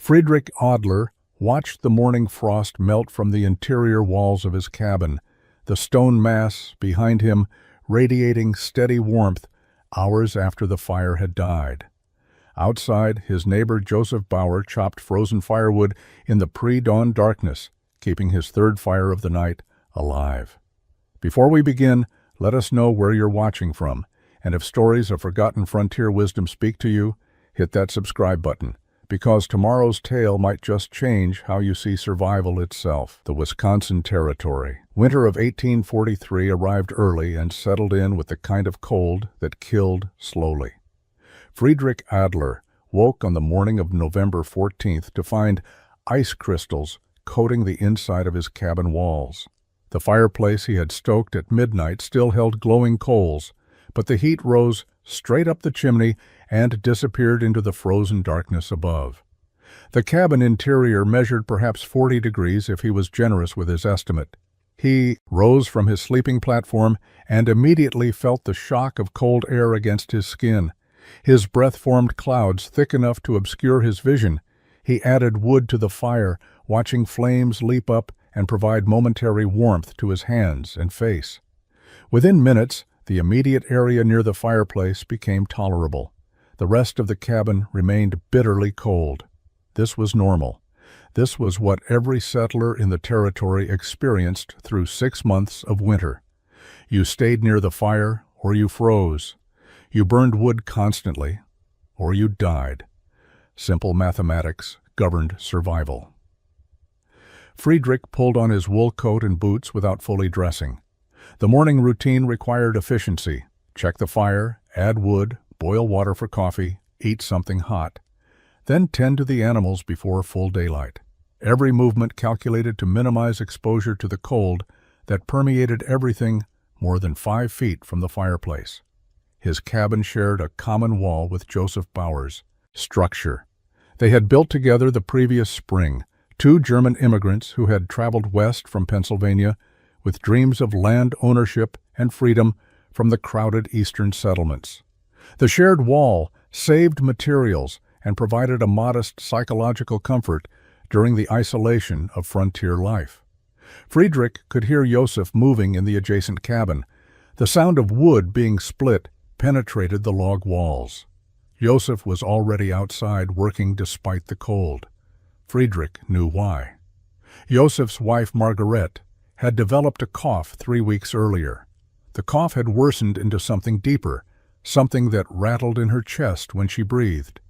Friedrich Adler watched the morning frost melt from the interior walls of his cabin, the stone mass behind him radiating steady warmth hours after the fire had died. Outside, his neighbor Joseph Bauer chopped frozen firewood in the pre-dawn darkness, keeping his third fire of the night alive. Before we begin, let us know where you're watching from, and if stories of forgotten frontier wisdom speak to you, hit that subscribe button, because tomorrow's tale might just change how you see survival itself. The Wisconsin Territory. Winter of 1843 arrived early and settled in with the kind of cold that killed slowly. Friedrich Adler woke on the morning of November 14th to find ice crystals coating the inside of his cabin walls. The fireplace he had stoked at midnight still held glowing coals, but the heat rose straight up the chimney and disappeared into the frozen darkness above. The cabin interior measured perhaps 40 degrees if he was generous with his estimate. He rose from his sleeping platform and immediately felt the shock of cold air against his skin. His breath formed clouds thick enough to obscure his vision. He added wood to the fire, watching flames leap up and provide momentary warmth to his hands and face. Within minutes, the immediate area near the fireplace became tolerable. The rest of the cabin remained bitterly cold. This was normal. This was what every settler in the territory experienced through 6 months of winter. You stayed near the fire, or you froze. You burned wood constantly, or you died. Simple mathematics governed survival. Friedrich pulled on his wool coat and boots without fully dressing. The morning routine required efficiency. Check the fire, add wood, boil water for coffee, eat something hot. Then tend to the animals before full daylight. Every movement calculated to minimize exposure to the cold that permeated everything more than 5 feet from the fireplace. His cabin shared a common wall with Joseph Bauer's. Structure. They had built together the previous spring, 2 German immigrants who had traveled west from Pennsylvania with dreams of land ownership and freedom from the crowded eastern settlements. The shared wall saved materials and provided a modest psychological comfort during the isolation of frontier life. Friedrich could hear Joseph moving in the adjacent cabin. The sound of wood being split penetrated the log walls. Joseph was already outside working despite the cold. Friedrich knew why. Joseph's wife Margaret had developed a cough 3 weeks earlier. The cough had worsened into something deeper, something that rattled in her chest when she breathed.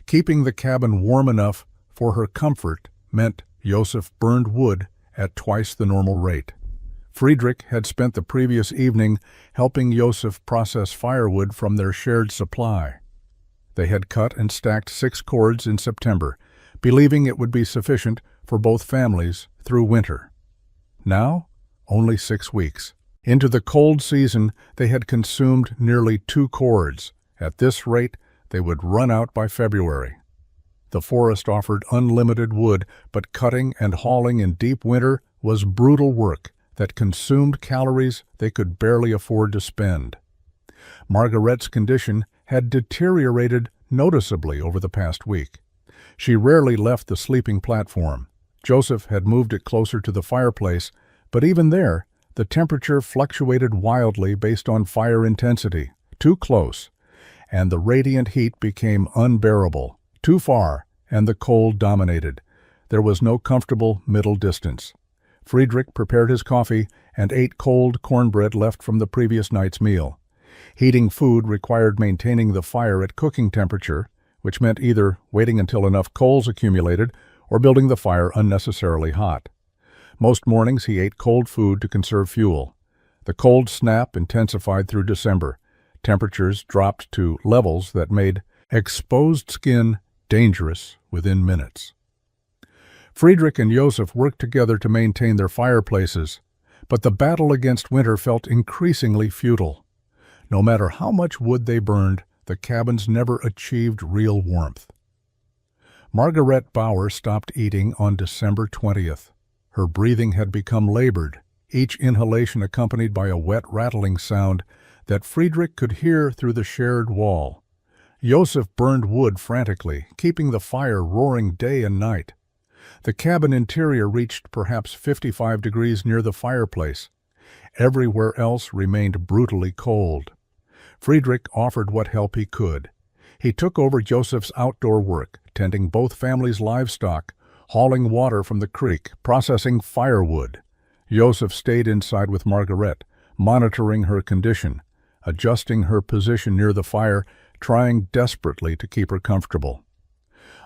Keeping the cabin warm enough for her comfort meant Joseph burned wood at twice the normal rate. Friedrich had spent the previous evening helping Joseph process firewood from their shared supply. They had cut and stacked 6 cords in September, believing it would be sufficient for both families through winter. Now, only 6 weeks. Into the cold season, they had consumed nearly 2 cords. At this rate, they would run out by February. The forest offered unlimited wood, but cutting and hauling in deep winter was brutal work that consumed calories they could barely afford to spend. Margaret's condition had deteriorated noticeably over the past week. She rarely left the sleeping platform. Joseph had moved it closer to the fireplace, but even there, the temperature fluctuated wildly based on fire intensity. Too close, and the radiant heat became unbearable. Too far, and the cold dominated. There was no comfortable middle distance. Friedrich prepared his coffee and ate cold cornbread left from the previous night's meal. Heating food required maintaining the fire at cooking temperature, which meant either waiting until enough coals accumulated or building the fire unnecessarily hot. Most mornings he ate cold food to conserve fuel. The cold snap intensified through December. Temperatures dropped to levels that made exposed skin dangerous within minutes. Friedrich and Joseph worked together to maintain their fireplaces, but the battle against winter felt increasingly futile. No matter how much wood they burned, the cabins never achieved real warmth. Margaret Bauer stopped eating on December 20th. Her breathing had become labored, each inhalation accompanied by a wet rattling sound that Friedrich could hear through the shared wall. Joseph burned wood frantically, keeping the fire roaring day and night. The cabin interior reached perhaps 55 degrees near the fireplace. Everywhere else remained brutally cold. Friedrich offered what help he could. He took over Joseph's outdoor work, tending both families' livestock, hauling water from the creek, processing firewood. Joseph stayed inside with Margaret, monitoring her condition, adjusting her position near the fire, trying desperately to keep her comfortable.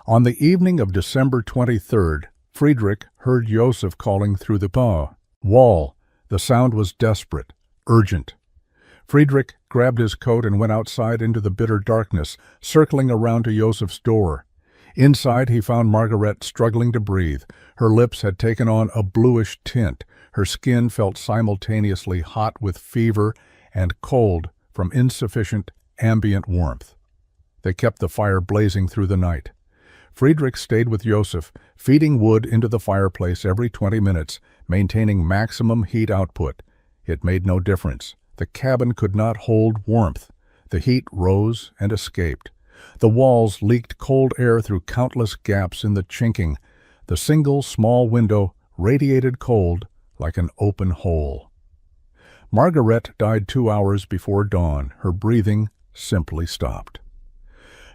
On the evening of December 23rd, Friedrich heard Joseph calling through the wall. The sound was desperate, urgent. Friedrich grabbed his coat and went outside into the bitter darkness, circling around to Joseph's door. Inside, he found Margaret struggling to breathe. Her lips had taken on a bluish tint. Her skin felt simultaneously hot with fever and cold from insufficient ambient warmth. They kept the fire blazing through the night. Friedrich stayed with Joseph, feeding wood into the fireplace every 20 minutes, maintaining maximum heat output. It made no difference. The cabin could not hold warmth. The heat rose and escaped. The walls leaked cold air through countless gaps in the chinking. The single small window radiated cold like an open hole. Margaret died 2 hours before dawn. Her breathing simply stopped.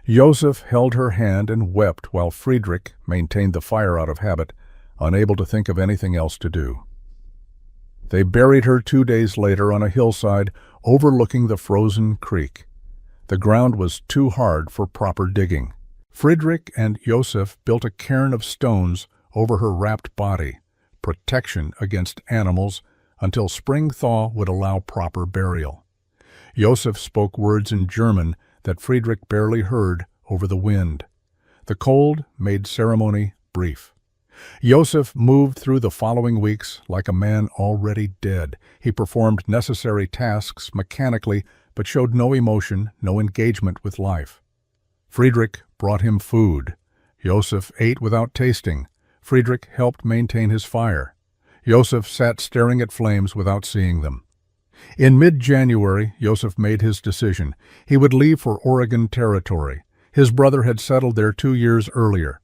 Joseph held her hand and wept while Friedrich maintained the fire out of habit, unable to think of anything else to do. They buried her 2 days later on a hillside overlooking the frozen creek. The ground was too hard for proper digging. Friedrich and Joseph built a cairn of stones over her wrapped body, protection against animals until spring thaw would allow proper burial. Joseph spoke words in German that Friedrich barely heard over the wind. The cold made ceremony brief. Joseph moved through the following weeks like a man already dead. He performed necessary tasks mechanically, but showed no emotion, no engagement with life. Friedrich brought him food. Joseph ate without tasting. Friedrich helped maintain his fire. Joseph sat staring at flames without seeing them. In mid-January, Joseph made his decision. He would leave for Oregon Territory. His brother had settled there 2 years earlier.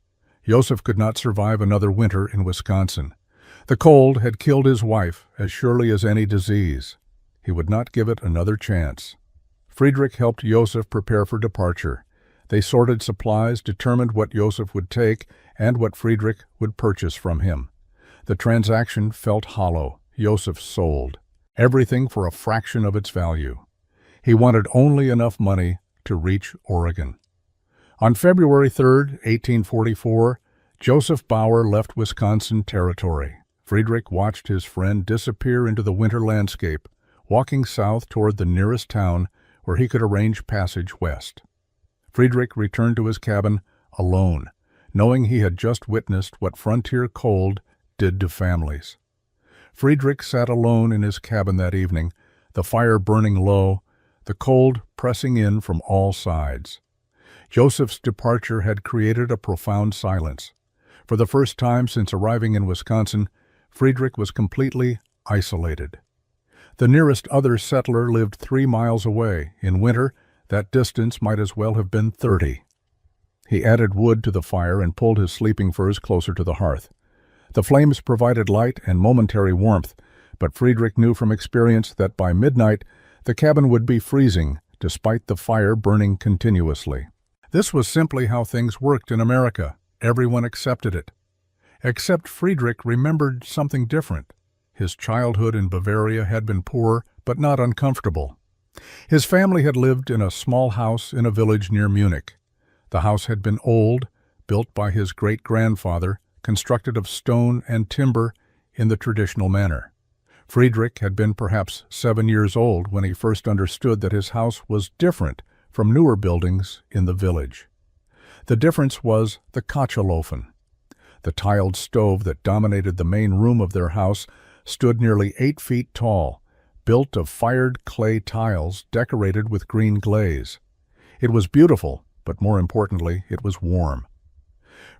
Joseph could not survive another winter in Wisconsin. The cold had killed his wife as surely as any disease. He would not give it another chance. Friedrich helped Joseph prepare for departure. They sorted supplies, determined what Joseph would take and what Friedrich would purchase from him. The transaction felt hollow. Joseph sold everything for a fraction of its value. He wanted only enough money to reach Oregon. On February 3, 1844, Joseph Bauer left Wisconsin Territory. Friedrich watched his friend disappear into the winter landscape, walking south toward the nearest town where he could arrange passage west. Friedrich returned to his cabin alone, knowing he had just witnessed what frontier cold did to families. Friedrich sat alone in his cabin that evening, the fire burning low, the cold pressing in from all sides. Joseph's departure had created a profound silence. For the first time since arriving in Wisconsin, Friedrich was completely isolated. The nearest other settler lived 3 miles away. In winter, that distance might as well have been 30. He added wood to the fire and pulled his sleeping furs closer to the hearth. The flames provided light and momentary warmth, but Friedrich knew from experience that by midnight the cabin would be freezing, despite the fire burning continuously. This was simply how things worked in America. Everyone accepted it. Except Friedrich remembered something different. His childhood in Bavaria had been poor, but not uncomfortable. His family had lived in a small house in a village near Munich. The house had been old, built by his great-grandfather, constructed of stone and timber in the traditional manner. Friedrich had been perhaps 7 years old when he first understood that his house was different from newer buildings in the village. The difference was the Kachelofen. The tiled stove that dominated the main room of their house stood nearly 8 feet tall, built of fired clay tiles decorated with green glaze. It was beautiful, but more importantly, it was warm.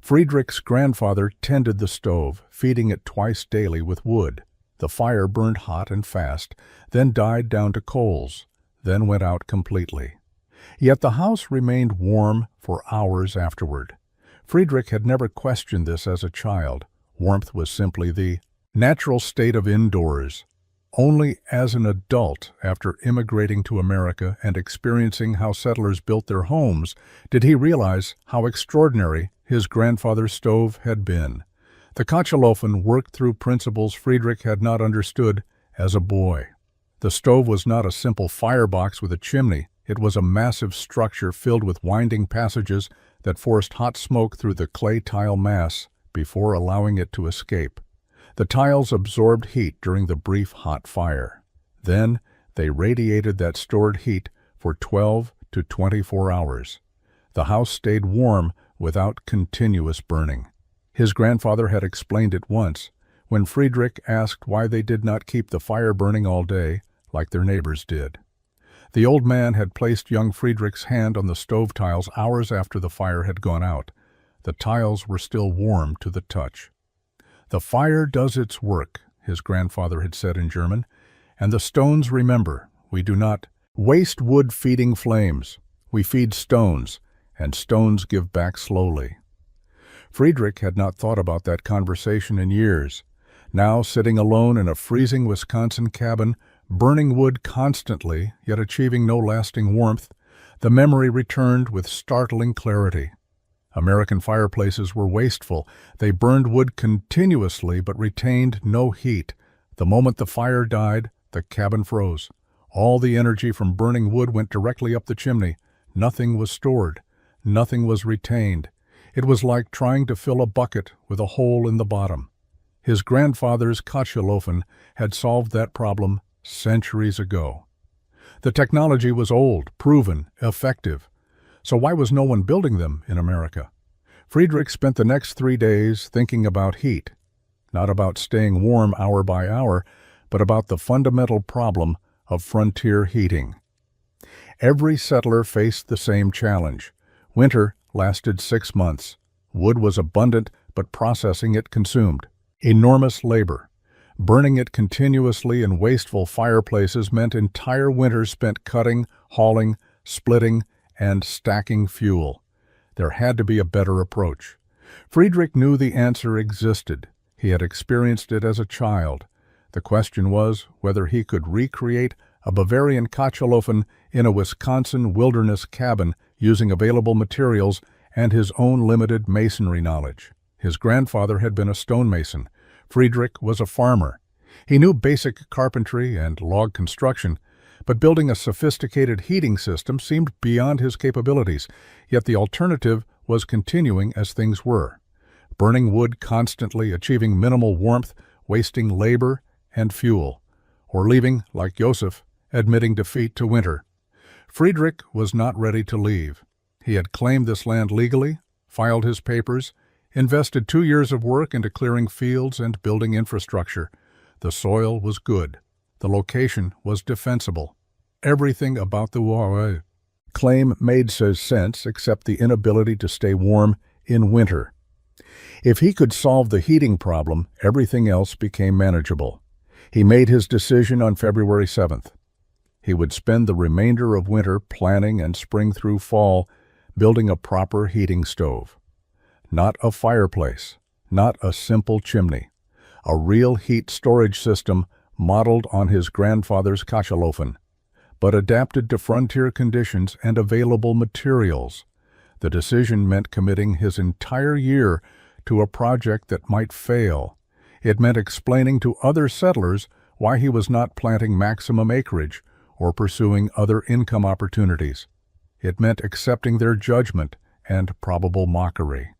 Friedrich's grandfather tended the stove, feeding it twice daily with wood. The fire burned hot and fast, then died down to coals, then went out completely. Yet the house remained warm for hours afterward. Friedrich had never questioned this as a child. Warmth was simply the natural state of indoors. Only as an adult, after immigrating to America and experiencing how settlers built their homes, did he realize how extraordinary his grandfather's stove had been. The Kachelofen worked through principles Friedrich had not understood as a boy. The stove was not a simple firebox with a chimney. It was a massive structure filled with winding passages that forced hot smoke through the clay tile mass before allowing it to escape. The tiles absorbed heat during the brief hot fire. Then they radiated that stored heat for 12 to 24 hours. The house stayed warm without continuous burning. His grandfather had explained it once, when Friedrich asked why they did not keep the fire burning all day like their neighbors did. The old man had placed young Friedrich's hand on the stove tiles hours after the fire had gone out. The tiles were still warm to the touch. "The fire does its work," his grandfather had said in German, "and the stones remember. We do not waste wood feeding flames. We feed stones, and stones give back slowly." Friedrich had not thought about that conversation in years. Now, sitting alone in a freezing Wisconsin cabin, burning wood constantly, yet achieving no lasting warmth, the memory returned with startling clarity. American fireplaces were wasteful. They burned wood continuously but retained no heat. The moment the fire died, the cabin froze. All the energy from burning wood went directly up the chimney. Nothing was stored. Nothing was retained. It was like trying to fill a bucket with a hole in the bottom. His grandfather's Kachelofen had solved that problem centuries ago. The technology was old, proven, effective. So why was no one building them in America? Friedrich spent the next 3 days thinking about heat. Not about staying warm hour by hour, but about the fundamental problem of frontier heating. Every settler faced the same challenge. Winter lasted 6 months. Wood was abundant, but processing it consumed enormous labor. Burning it continuously in wasteful fireplaces meant entire winters spent cutting, hauling, splitting, and stacking fuel. There had to be a better approach. Friedrich knew the answer existed. He had experienced it as a child. The question was whether he could recreate a Bavarian Kachelofen in a Wisconsin wilderness cabin using available materials and his own limited masonry knowledge. His grandfather had been a stonemason. Friedrich was a farmer. He knew basic carpentry and log construction, but building a sophisticated heating system seemed beyond his capabilities, yet the alternative was continuing as things were. Burning wood constantly, achieving minimal warmth, wasting labor and fuel, or leaving, like Joseph, admitting defeat to winter. Friedrich was not ready to leave. He had claimed this land legally, filed his papers, invested 2 years of work into clearing fields and building infrastructure. The soil was good. The location was defensible. Everything about the claim made sense except the inability to stay warm in winter. If he could solve the heating problem, everything else became manageable. He made his decision on February 7th. He would spend the remainder of winter planning and spring through fall building a proper heating stove. Not a fireplace, not a simple chimney. A real heat storage system modeled on his grandfather's Kachelofen, but adapted to frontier conditions and available materials. The decision meant committing his entire year to a project that might fail. It meant explaining to other settlers why he was not planting maximum acreage or pursuing other income opportunities. It meant accepting their judgment and probable mockery.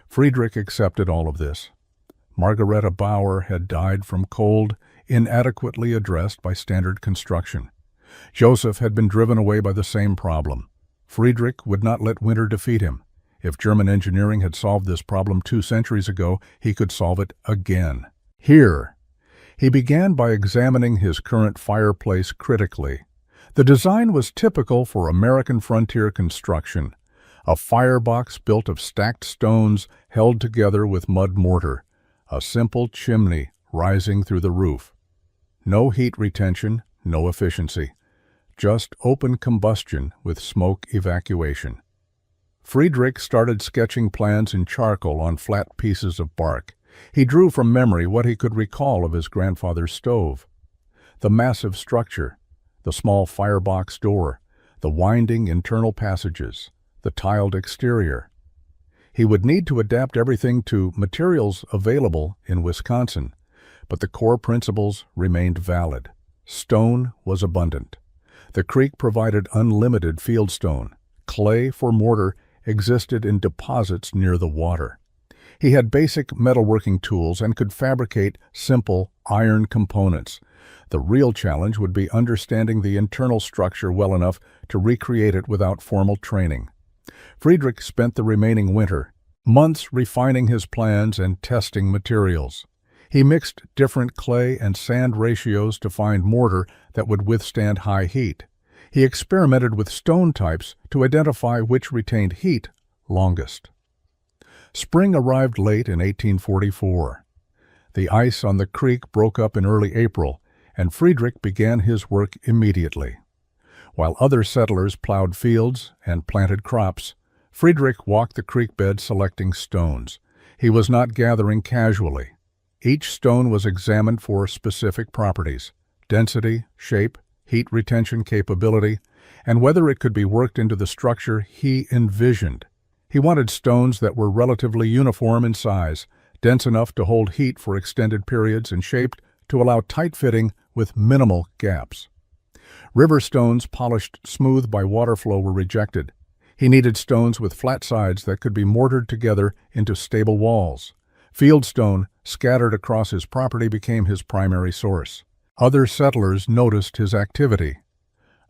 Friedrich accepted all of this. Margareta Bauer had died from cold, inadequately addressed by standard construction. Joseph had been driven away by the same problem. Friedrich would not let winter defeat him. If German engineering had solved this problem 2 centuries ago, he could solve it again. Here, he began by examining his current fireplace critically. The design was typical for American frontier construction. A firebox built of stacked stones held together with mud mortar. A simple chimney rising through the roof. No heat retention, no efficiency. just open combustion with smoke evacuation. Friedrich started sketching plans in charcoal on flat pieces of bark. He drew from memory what he could recall of his grandfather's stove. The massive structure, the small firebox door, the winding internal passages, the tiled exterior. He would need to adapt everything to materials available in Wisconsin, but the core principles remained valid. Stone was abundant. The creek provided unlimited fieldstone. Clay for mortar existed in deposits near the water. He had basic metalworking tools and could fabricate simple iron components. The real challenge would be understanding the internal structure well enough to recreate it without formal training. Friedrich spent the remaining winter, months refining his plans and testing materials. He mixed different clay and sand ratios to find mortar that would withstand high heat. He experimented with stone types to identify which retained heat longest. Spring arrived late in 1844. The ice on the creek broke up in early April, and Friedrich began his work immediately. While other settlers plowed fields and planted crops, Friedrich walked the creek bed selecting stones. He was not gathering casually. Each stone was examined for specific properties: density, shape, heat retention capability, and whether it could be worked into the structure he envisioned. He wanted stones that were relatively uniform in size, dense enough to hold heat for extended periods, and shaped to allow tight fitting with minimal gaps. River stones polished smooth by water flow were rejected. He needed stones with flat sides that could be mortared together into stable walls. Fieldstone, scattered across his property, became his primary source. Other settlers noticed his activity.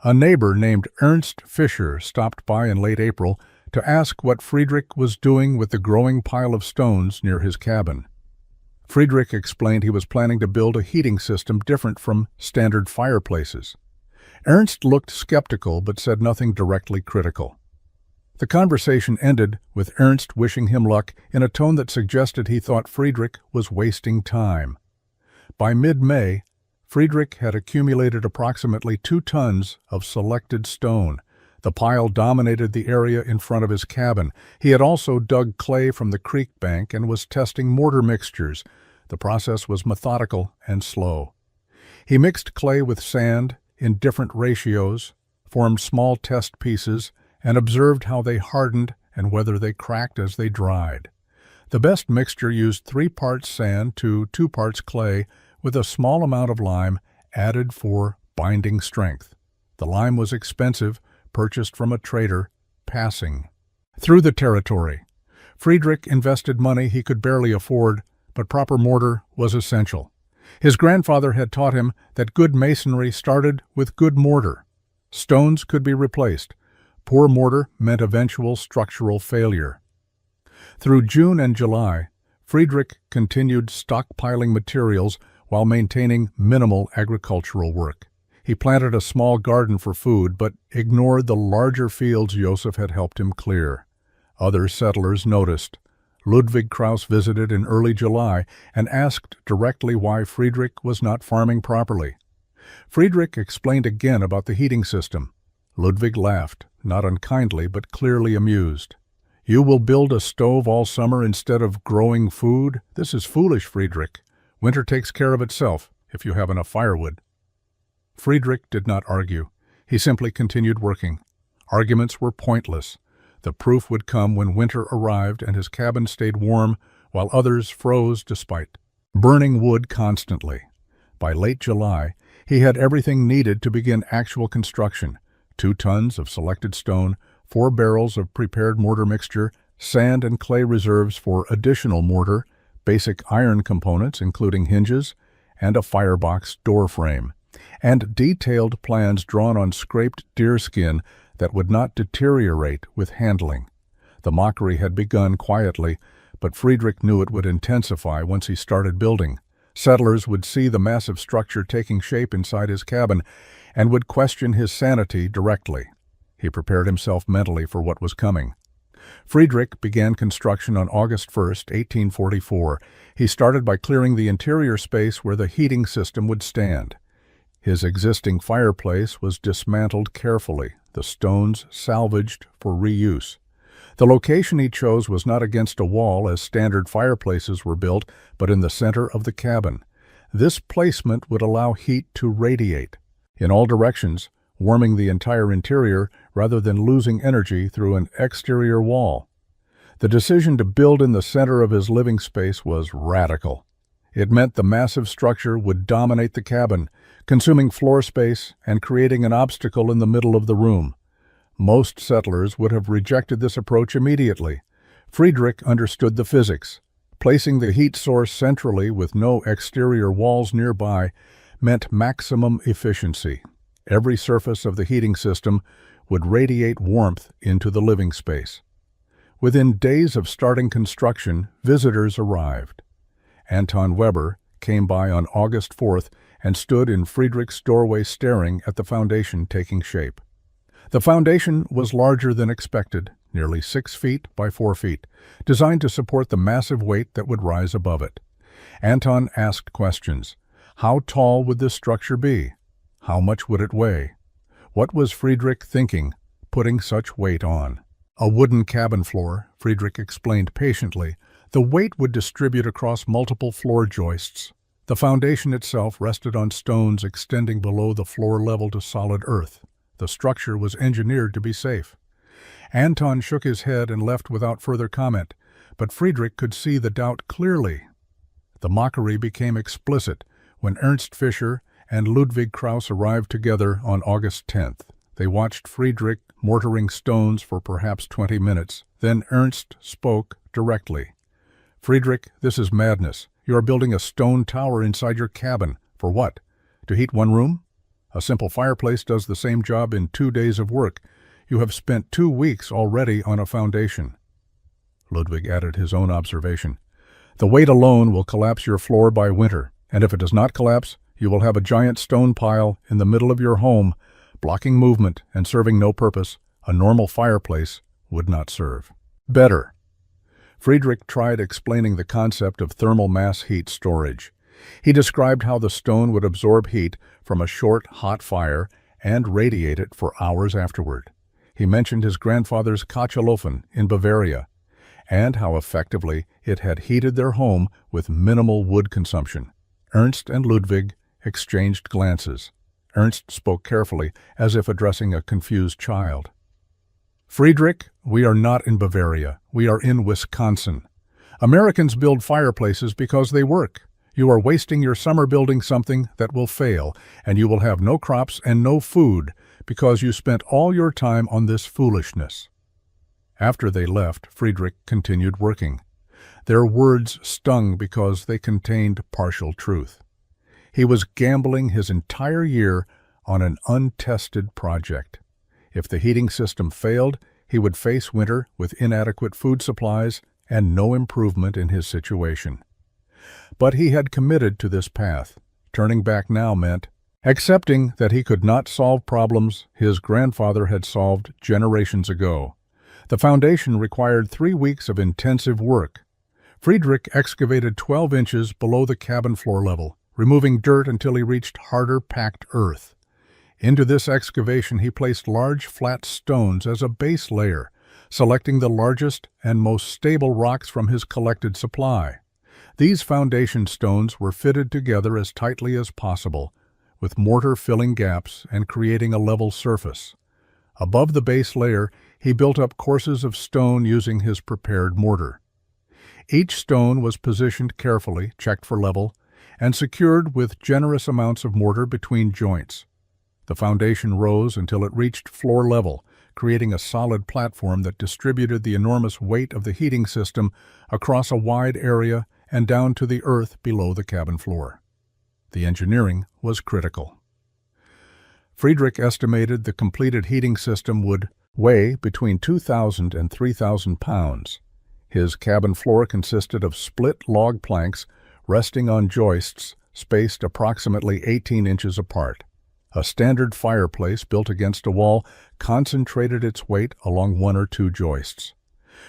A neighbor named Ernst Fischer stopped by in late April to ask what Friedrich was doing with the growing pile of stones near his cabin. Friedrich explained he was planning to build a heating system different from standard fireplaces. Ernst looked skeptical but said nothing directly critical. The conversation ended with Ernst wishing him luck in a tone that suggested he thought Friedrich was wasting time. By mid-May, Friedrich had accumulated approximately 2 tons of selected stone. The pile dominated the area in front of his cabin. He had also dug clay from the creek bank and was testing mortar mixtures. The process was methodical and slow. He mixed clay with sand in different ratios, formed small test pieces, and observed how they hardened and whether they cracked as they dried. The best mixture used 3 parts sand to 2 parts clay with a small amount of lime added for binding strength. The lime was expensive, purchased from a trader, passing through the territory. Friedrich invested money he could barely afford, but proper mortar was essential. His grandfather had taught him that good masonry started with good mortar. Stones could be replaced. Poor mortar meant eventual structural failure. Through June and July, Friedrich continued stockpiling materials while maintaining minimal agricultural work. He planted a small garden for food, but ignored the larger fields Joseph had helped him clear. Other settlers noticed. Ludwig Krauss visited in early July and asked directly why Friedrich was not farming properly. Friedrich explained again about the heating system. Ludwig laughed, not unkindly but clearly amused. "You will build a stove all summer instead of growing food? This is foolish, Friedrich. Winter takes care of itself if you have enough firewood." Friedrich did not argue. He simply continued working. Arguments were pointless. The proof would come when winter arrived and his cabin stayed warm while others froze despite burning wood constantly. By late July, he had everything needed to begin actual construction: 2 tons of selected stone, 4 barrels of prepared mortar mixture, sand and clay reserves for additional mortar, basic iron components including hinges, and a firebox door frame, and detailed plans drawn on scraped deerskin that would not deteriorate with handling. The mockery had begun quietly, but Friedrich knew it would intensify once he started building. Settlers would see the massive structure taking shape inside his cabin and would question his sanity directly. He prepared himself mentally for what was coming. Friedrich began construction on August 1, 1844. He started by clearing the interior space where the heating system would stand. His existing fireplace was dismantled carefully, the stones salvaged for reuse. The location he chose was not against a wall as standard fireplaces were built, but in the center of the cabin. This placement would allow heat to radiate in all directions, warming the entire interior rather than losing energy through an exterior wall. The decision to build in the center of his living space was radical. It meant the massive structure would dominate the cabin, consuming floor space and creating an obstacle in the middle of the room. Most settlers would have rejected this approach immediately. Friedrich understood the physics. Placing the heat source centrally with no exterior walls nearby meant maximum efficiency. Every surface of the heating system would radiate warmth into the living space. Within days of starting construction, visitors arrived. Anton Weber came by on August 4th and stood in Friedrich's doorway staring at the foundation taking shape. The foundation was larger than expected, nearly 6 feet by 4 feet, designed to support the massive weight that would rise above it. Anton asked questions. How tall would this structure be? How much would it weigh? What was Friedrich thinking, putting such weight on? A wooden cabin floor, Friedrich explained patiently. The weight would distribute across multiple floor joists. The foundation itself rested on stones extending below the floor level to solid earth. The structure was engineered to be safe. Anton shook his head and left without further comment, but Friedrich could see the doubt clearly. The mockery became explicit when Ernst Fischer and Ludwig Krauss arrived together on August 10th. They watched Friedrich mortaring stones for perhaps 20 minutes. Then Ernst spoke directly. "Friedrich, this is madness. You are building a stone tower inside your cabin. For what? To heat one room? A simple fireplace does the same job in 2 days of work. You have spent 2 weeks already on a foundation." Ludwig added his own observation. "The weight alone will collapse your floor by winter, and if it does not collapse, you will have a giant stone pile in the middle of your home, blocking movement and serving no purpose. A normal fireplace would not serve." Better. Friedrich tried explaining the concept of thermal mass heat storage. He described how the stone would absorb heat from a short, hot fire and radiate it for hours afterward. He mentioned his grandfather's Kachelofen in Bavaria, and how effectively it had heated their home with minimal wood consumption. Ernst and Ludwig exchanged glances. Ernst spoke carefully, as if addressing a confused child. "Friedrich, we are not in Bavaria. We are in Wisconsin. Americans build fireplaces because they work. You are wasting your summer building something that will fail, and you will have no crops and no food because you spent all your time on this foolishness." After they left, Friedrich continued working. Their words stung because they contained partial truth. He was gambling his entire year on an untested project. If the heating system failed, he would face winter with inadequate food supplies and no improvement in his situation. But he had committed to this path. Turning back now meant accepting that he could not solve problems his grandfather had solved generations ago. The foundation required 3 weeks of intensive work. Friedrich excavated 12 inches below the cabin floor level, removing dirt until he reached harder packed earth. Into this excavation he placed large flat stones as a base layer, selecting the largest and most stable rocks from his collected supply. These foundation stones were fitted together as tightly as possible, with mortar filling gaps and creating a level surface. Above the base layer, he built up courses of stone using his prepared mortar. Each stone was positioned carefully, checked for level, and secured with generous amounts of mortar between joints. The foundation rose until it reached floor level, creating a solid platform that distributed the enormous weight of the heating system across a wide area and down to the earth below the cabin floor. The engineering was critical. Friedrich estimated the completed heating system would weigh between 2,000 and 3,000 pounds. His cabin floor consisted of split log planks resting on joists spaced approximately 18 inches apart. A standard fireplace built against a wall concentrated its weight along 1 or 2 joists.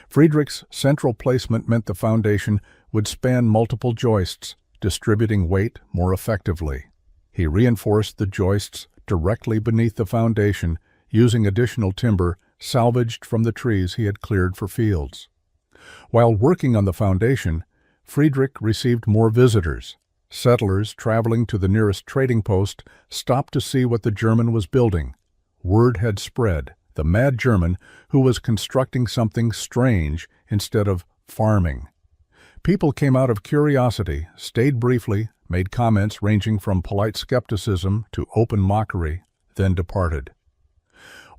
Friedrich's central placement meant the foundation would span multiple joists, distributing weight more effectively. He reinforced the joists directly beneath the foundation, using additional timber salvaged from the trees he had cleared for fields. While working on the foundation, Friedrich received more visitors. Settlers traveling to the nearest trading post stopped to see what the German was building. Word had spread. The mad German who was constructing something strange instead of farming. People came out of curiosity, stayed briefly, made comments ranging from polite skepticism to open mockery, then departed.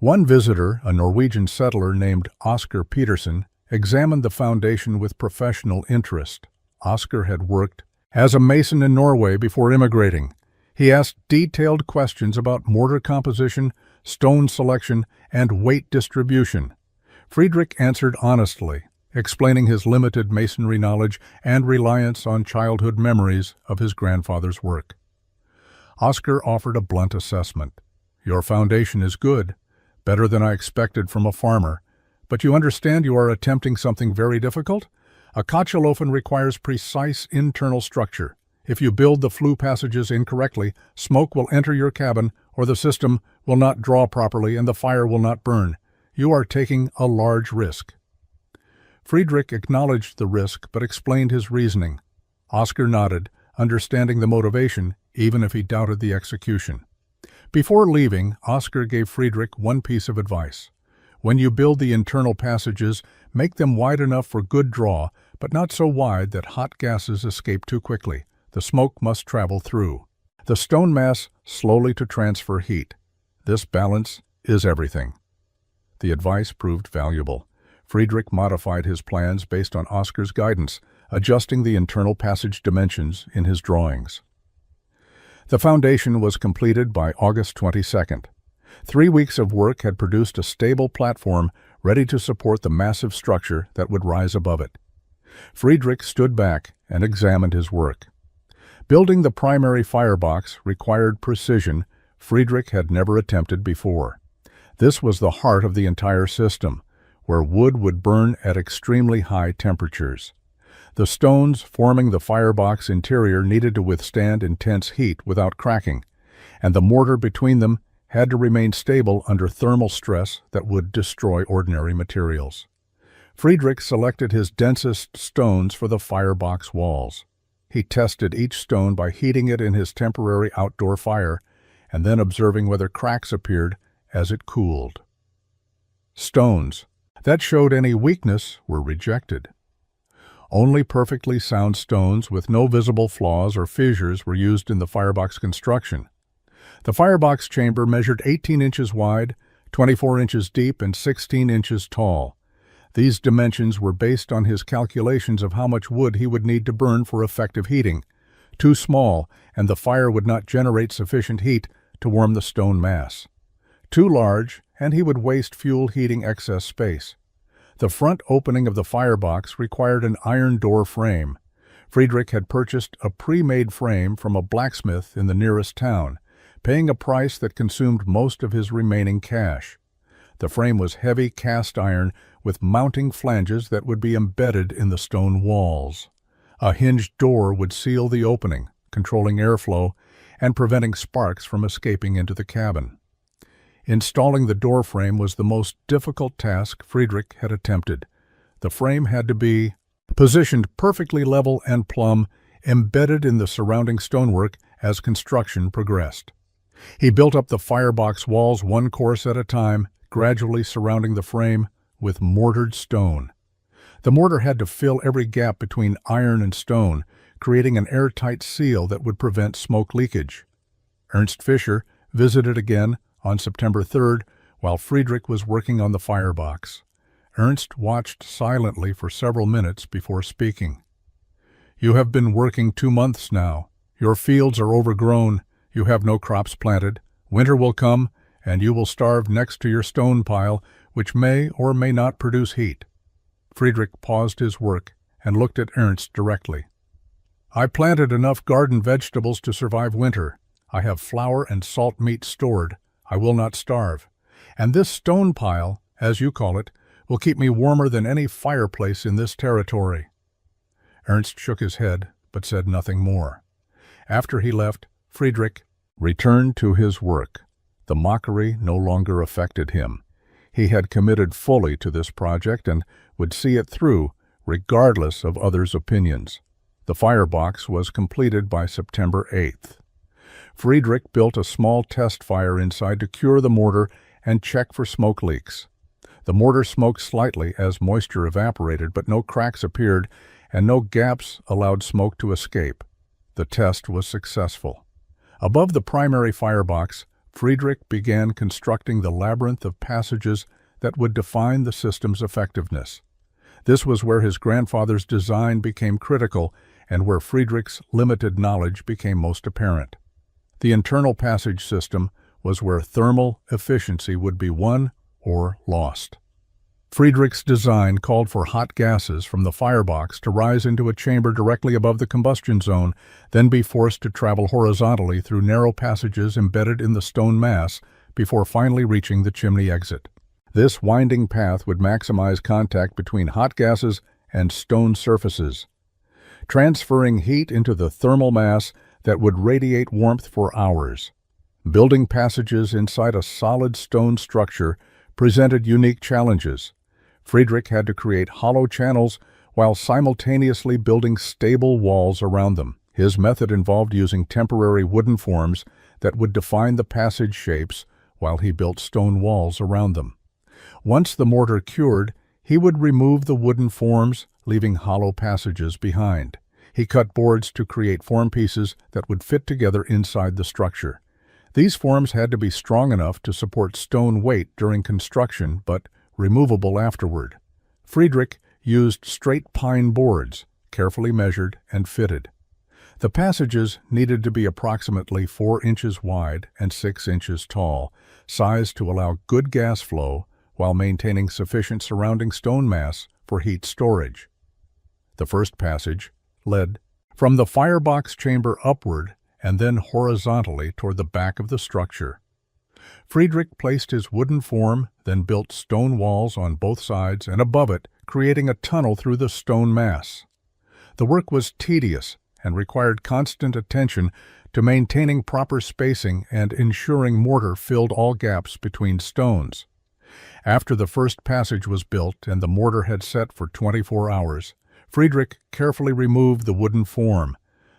One visitor, a Norwegian settler named Oscar Peterson, examined the foundation with professional interest. Oscar had worked as a mason in Norway before immigrating. He asked detailed questions about mortar composition, stone selection, and weight distribution. Friedrich answered honestly, explaining his limited masonry knowledge and reliance on childhood memories of his grandfather's work. Oscar offered a blunt assessment. "Your foundation is good, better than I expected from a farmer, but you understand you are attempting something very difficult? A Kochelofen requires precise internal structure. If you build the flue passages incorrectly, smoke will enter your cabin, or the system will not draw properly and the fire will not burn. You are taking a large risk." Friedrich acknowledged the risk but explained his reasoning. Oscar nodded, understanding the motivation, even if he doubted the execution. Before leaving, Oscar gave Friedrich one piece of advice. When you build the internal passages, make them wide enough for good draw, but not so wide that hot gases escape too quickly. The smoke must travel through the stone mass slowly to transfer heat. This balance is everything. The advice proved valuable. Friedrich modified his plans based on Oscar's guidance, adjusting the internal passage dimensions in his drawings. The foundation was completed by August 22nd. 3 weeks of work had produced a stable platform ready to support the massive structure that would rise above it. Friedrich stood back and examined his work. Building the primary firebox required precision Friedrich had never attempted before. This was the heart of the entire system, where wood would burn at extremely high temperatures. The stones forming the firebox interior needed to withstand intense heat without cracking, and the mortar between them had to remain stable under thermal stress that would destroy ordinary materials. Friedrich selected his densest stones for the firebox walls. He tested each stone by heating it in his temporary outdoor fire and then observing whether cracks appeared as it cooled. Stones that showed any weakness were rejected. Only perfectly sound stones with no visible flaws or fissures were used in the firebox construction. The firebox chamber measured 18 inches wide, 24 inches deep, and 16 inches tall. These dimensions were based on his calculations of how much wood he would need to burn for effective heating. Too small, and the fire would not generate sufficient heat to warm the stone mass. Too large, and he would waste fuel heating excess space. The front opening of the firebox required an iron door frame. Friedrich had purchased a pre-made frame from a blacksmith in the nearest town, paying a price that consumed most of his remaining cash. The frame was heavy cast iron with mounting flanges that would be embedded in the stone walls. A hinged door would seal the opening, controlling airflow and preventing sparks from escaping into the cabin. Installing the door frame was the most difficult task Friedrich had attempted. The frame had to be positioned perfectly level and plumb, embedded in the surrounding stonework as construction progressed. He built up the firebox walls one course at a time, gradually surrounding the frame with mortared stone. The mortar had to fill every gap between iron and stone, creating an airtight seal that would prevent smoke leakage. Ernst Fischer visited again on September 3rd while Friedrich was working on the firebox. Ernst watched silently for several minutes before speaking. "You have been working 2 months now. Your fields are overgrown. You have no crops planted. Winter will come, and you will starve next to your stone pile, which may or may not produce heat." Friedrich paused his work and looked at Ernst directly. "I planted enough garden vegetables to survive winter. I have flour and salt meat stored. I will not starve. And this stone pile, as you call it, will keep me warmer than any fireplace in this territory." Ernst shook his head, but said nothing more. After he left, Friedrich returned to his work. The mockery no longer affected him. He had committed fully to this project and would see it through, regardless of others' opinions. The firebox was completed by September 8th. Friedrich built a small test fire inside to cure the mortar and check for smoke leaks. The mortar smoked slightly as moisture evaporated, but no cracks appeared and no gaps allowed smoke to escape. The test was successful. Above the primary firebox, Friedrich began constructing the labyrinth of passages that would define the system's effectiveness. This was where his grandfather's design became critical and where Friedrich's limited knowledge became most apparent. The internal passage system was where thermal efficiency would be won or lost. Friedrich's design called for hot gases from the firebox to rise into a chamber directly above the combustion zone, then be forced to travel horizontally through narrow passages embedded in the stone mass before finally reaching the chimney exit. This winding path would maximize contact between hot gases and stone surfaces, transferring heat into the thermal mass that would radiate warmth for hours. Building passages inside a solid stone structure presented unique challenges. Friedrich had to create hollow channels while simultaneously building stable walls around them. His method involved using temporary wooden forms that would define the passage shapes while he built stone walls around them. Once the mortar cured, he would remove the wooden forms, leaving hollow passages behind. He cut boards to create form pieces that would fit together inside the structure. These forms had to be strong enough to support stone weight during construction, but removable afterward. Friedrich used straight pine boards, carefully measured and fitted. The passages needed to be approximately 4 inches wide and 6 inches tall, sized to allow good gas flow while maintaining sufficient surrounding stone mass for heat storage. The first passage led from the firebox chamber upward and then horizontally toward the back of the structure. Friedrich placed his wooden form, then built stone walls on both sides and above it, creating a tunnel through the stone mass. The work was tedious and required constant attention to maintaining proper spacing and ensuring mortar filled all gaps between stones. After the first passage was built and the mortar had set for 24 hours, Friedrich carefully removed the wooden form.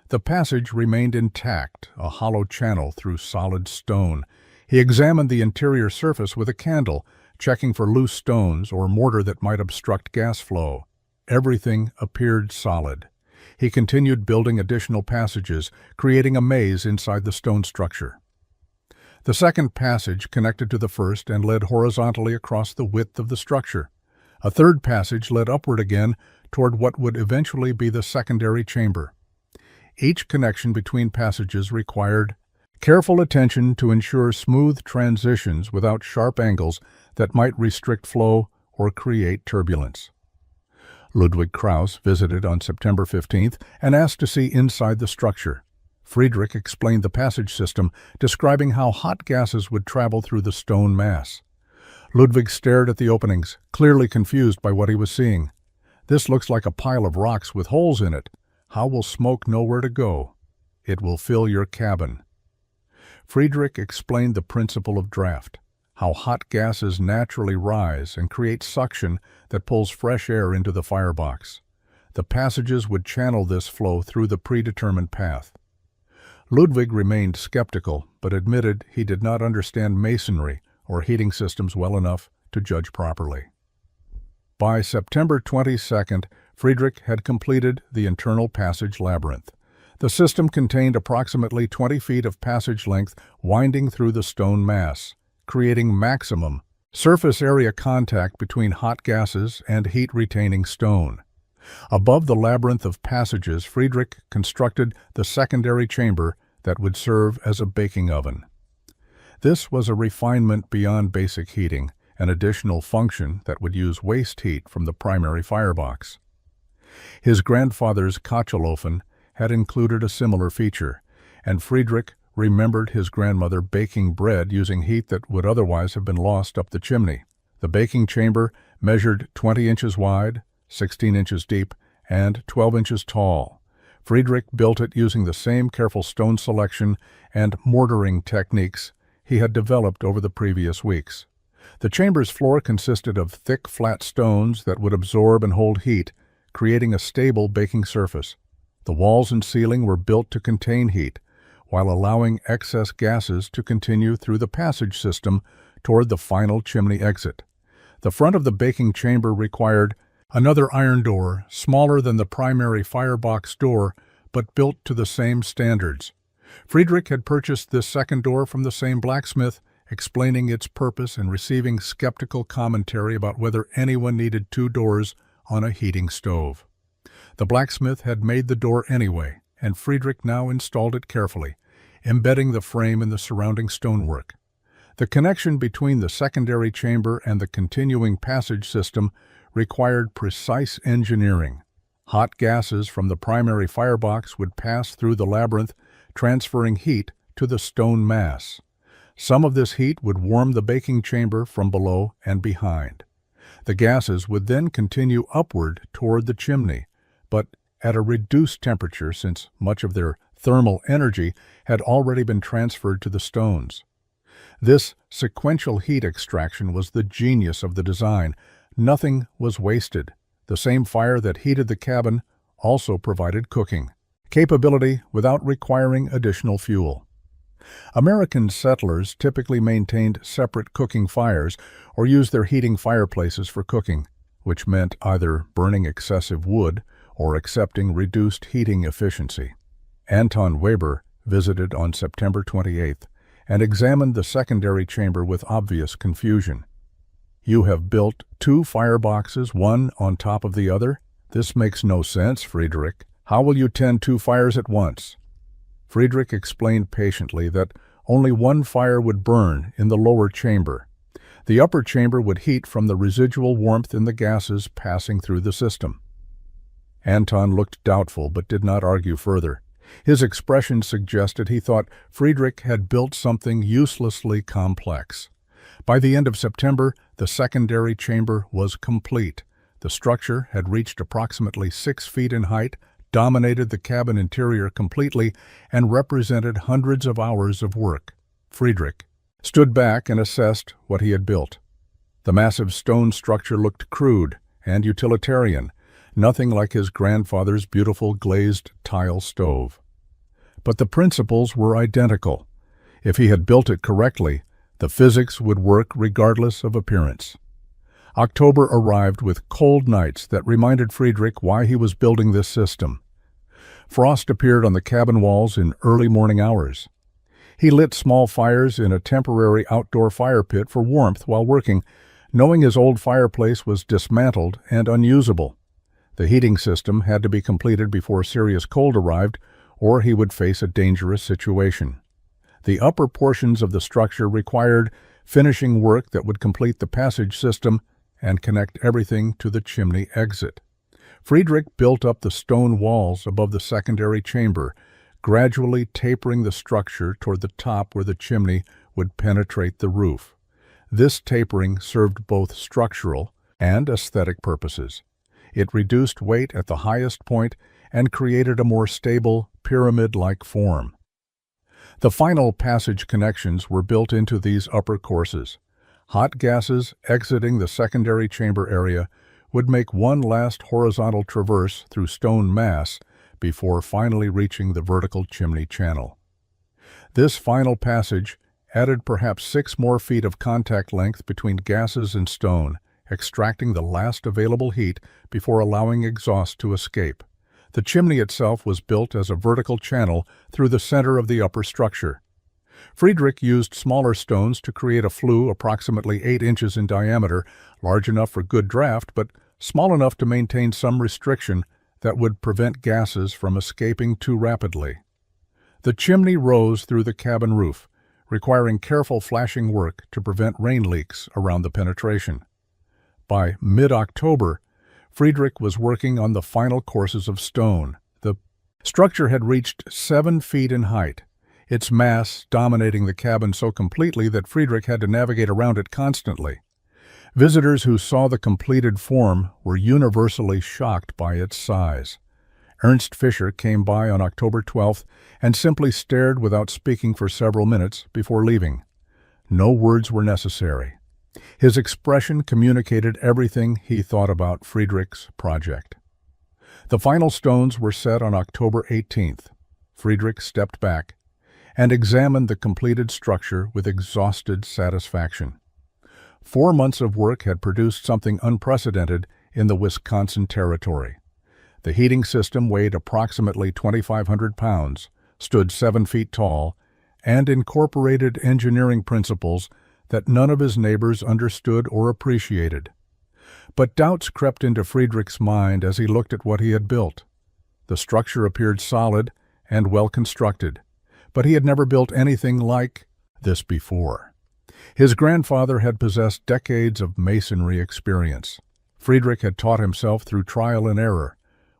The passage remained intact, a hollow channel through solid stone. He examined the interior surface with a candle, checking for loose stones or mortar that might obstruct gas flow. Everything appeared solid. He continued building additional passages, creating a maze inside the stone structure. The second passage connected to the first and led horizontally across the width of the structure. A third passage led upward again toward what would eventually be the secondary chamber. Each connection between passages required careful attention to ensure smooth transitions without sharp angles that might restrict flow or create turbulence. Ludwig Krauss visited on September 15th and asked to see inside the structure. Friedrich explained the passage system, describing how hot gases would travel through the stone mass. Ludwig stared at the openings, clearly confused by what he was seeing. "This looks like a pile of rocks with holes in it. How will smoke know where to go? It will fill your cabin." Friedrich explained the principle of draft, how hot gases naturally rise and create suction that pulls fresh air into the firebox. The passages would channel this flow through the predetermined path. Ludwig remained skeptical, but admitted he did not understand masonry or heating systems well enough to judge properly. By September 22nd, Friedrich had completed the internal passage labyrinth. The system contained approximately 20 feet of passage length winding through the stone mass, creating maximum surface area contact between hot gases and heat-retaining stone. Above the labyrinth of passages, Friedrich constructed the secondary chamber that would serve as a baking oven. This was a refinement beyond basic heating, an additional function that would use waste heat from the primary firebox. His grandfather's Kochelofen had included a similar feature, and Friedrich remembered his grandmother baking bread using heat that would otherwise have been lost up the chimney. The baking chamber measured 20 inches wide, 16 inches deep, and 12 inches tall. Friedrich built it using the same careful stone selection and mortaring techniques he had developed over the previous weeks. The chamber's floor consisted of thick, flat stones that would absorb and hold heat, creating a stable baking surface. The walls and ceiling were built to contain heat, while allowing excess gases to continue through the passage system toward the final chimney exit. The front of the baking chamber required another iron door, smaller than the primary firebox door, but built to the same standards. Friedrich had purchased this second door from the same blacksmith, explaining its purpose and receiving skeptical commentary about whether anyone needed two doors on a heating stove. The blacksmith had made the door anyway, and Friedrich now installed it carefully, embedding the frame in the surrounding stonework. The connection between the secondary chamber and the continuing passage system required precise engineering. Hot gases from the primary firebox would pass through the labyrinth, transferring heat to the stone mass. Some of this heat would warm the baking chamber from below and behind. The gases would then continue upward toward the chimney, but at a reduced temperature since much of their thermal energy had already been transferred to the stones. This sequential heat extraction was the genius of the design. Nothing was wasted. The same fire that heated the cabin also provided cooking capability without requiring additional fuel. American settlers typically maintained separate cooking fires or used their heating fireplaces for cooking, which meant either burning excessive wood or accepting reduced heating efficiency. Anton Weber visited on September 28th and examined the secondary chamber with obvious confusion. "You have built two fireboxes, one on top of the other? This makes no sense, Friedrich. How will you tend two fires at once?" Friedrich explained patiently that only one fire would burn in the lower chamber. The upper chamber would heat from the residual warmth in the gases passing through the system. Anton looked doubtful but did not argue further. His expression suggested he thought Friedrich had built something uselessly complex. By the end of September, the secondary chamber was complete. The structure had reached approximately 6 feet in height, dominated the cabin interior completely, and represented hundreds of hours of work. Friedrich stood back and assessed what he had built. The massive stone structure looked crude and utilitarian, nothing like his grandfather's beautiful glazed tile stove. But the principles were identical. If he had built it correctly, the physics would work regardless of appearance. October arrived with cold nights that reminded Friedrich why he was building this system. Frost appeared on the cabin walls in early morning hours. He lit small fires in a temporary outdoor fire pit for warmth while working, knowing his old fireplace was dismantled and unusable. The heating system had to be completed before serious cold arrived, or he would face a dangerous situation. The upper portions of the structure required finishing work that would complete the passage system and connect everything to the chimney exit. Friedrich built up the stone walls above the secondary chamber, gradually tapering the structure toward the top where the chimney would penetrate the roof. This tapering served both structural and aesthetic purposes. It reduced weight at the highest point and created a more stable, pyramid-like form. The final passage connections were built into these upper courses. Hot gases exiting the secondary chamber area would make one last horizontal traverse through stone mass before finally reaching the vertical chimney channel. This final passage added perhaps 6 more feet of contact length between gases and stone, extracting the last available heat before allowing exhaust to escape. The chimney itself was built as a vertical channel through the center of the upper structure. Friedrich used smaller stones to create a flue approximately 8 inches in diameter, large enough for good draft, but small enough to maintain some restriction that would prevent gases from escaping too rapidly. The chimney rose through the cabin roof, requiring careful flashing work to prevent rain leaks around the penetration. By mid-October, Friedrich was working on the final courses of stone. The structure had reached 7 feet in height, its mass dominating the cabin so completely that Friedrich had to navigate around it constantly. Visitors who saw the completed form were universally shocked by its size. Ernst Fischer came by on October 12th and simply stared without speaking for several minutes before leaving. No words were necessary. His expression communicated everything he thought about Friedrich's project. The final stones were set on October 18th. Friedrich stepped back and examined the completed structure with exhausted satisfaction. 4 months of work had produced something unprecedented in the Wisconsin territory. The heating system weighed approximately 2,500 pounds, stood 7 feet tall, and incorporated engineering principles that none of his neighbors understood or appreciated. But doubts crept into Friedrich's mind as he looked at what he had built. The structure appeared solid and well constructed, but he had never built anything like this before. His grandfather had possessed decades of masonry experience. Friedrich had taught himself through trial and error.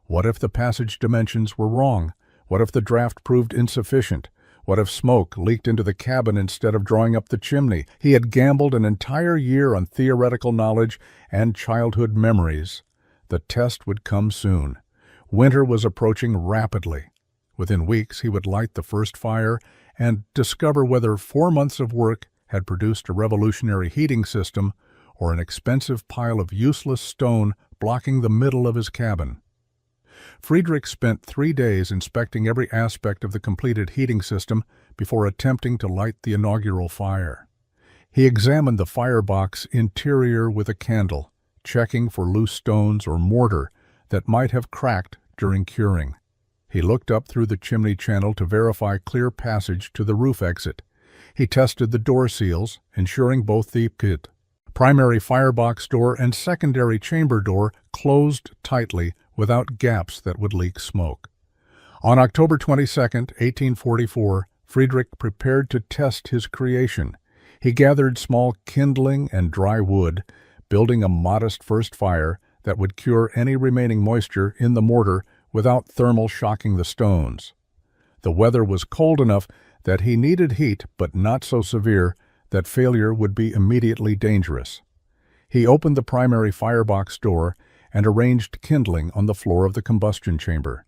What if the passage dimensions were wrong? What if the draft proved insufficient? What if smoke leaked into the cabin instead of drawing up the chimney? He had gambled an entire year on theoretical knowledge and childhood memories. The test would come soon. Winter was approaching rapidly. Within weeks, he would light the first fire and discover whether 4 months of work had produced a revolutionary heating system or an expensive pile of useless stone blocking the middle of his cabin. Friedrich spent 3 days inspecting every aspect of the completed heating system before attempting to light the inaugural fire. He examined the firebox interior with a candle, checking for loose stones or mortar that might have cracked during curing. He looked up through the chimney channel to verify clear passage to the roof exit. He tested the door seals, ensuring both the primary firebox door and secondary chamber door closed tightly without gaps that would leak smoke. On October 22, 1844, Friedrich prepared to test his creation. He gathered small kindling and dry wood, building a modest first fire that would cure any remaining moisture in the mortar without thermal shocking the stones. The weather was cold enough that he needed heat, but not so severe that failure would be immediately dangerous. He opened the primary firebox door and arranged kindling on the floor of the combustion chamber.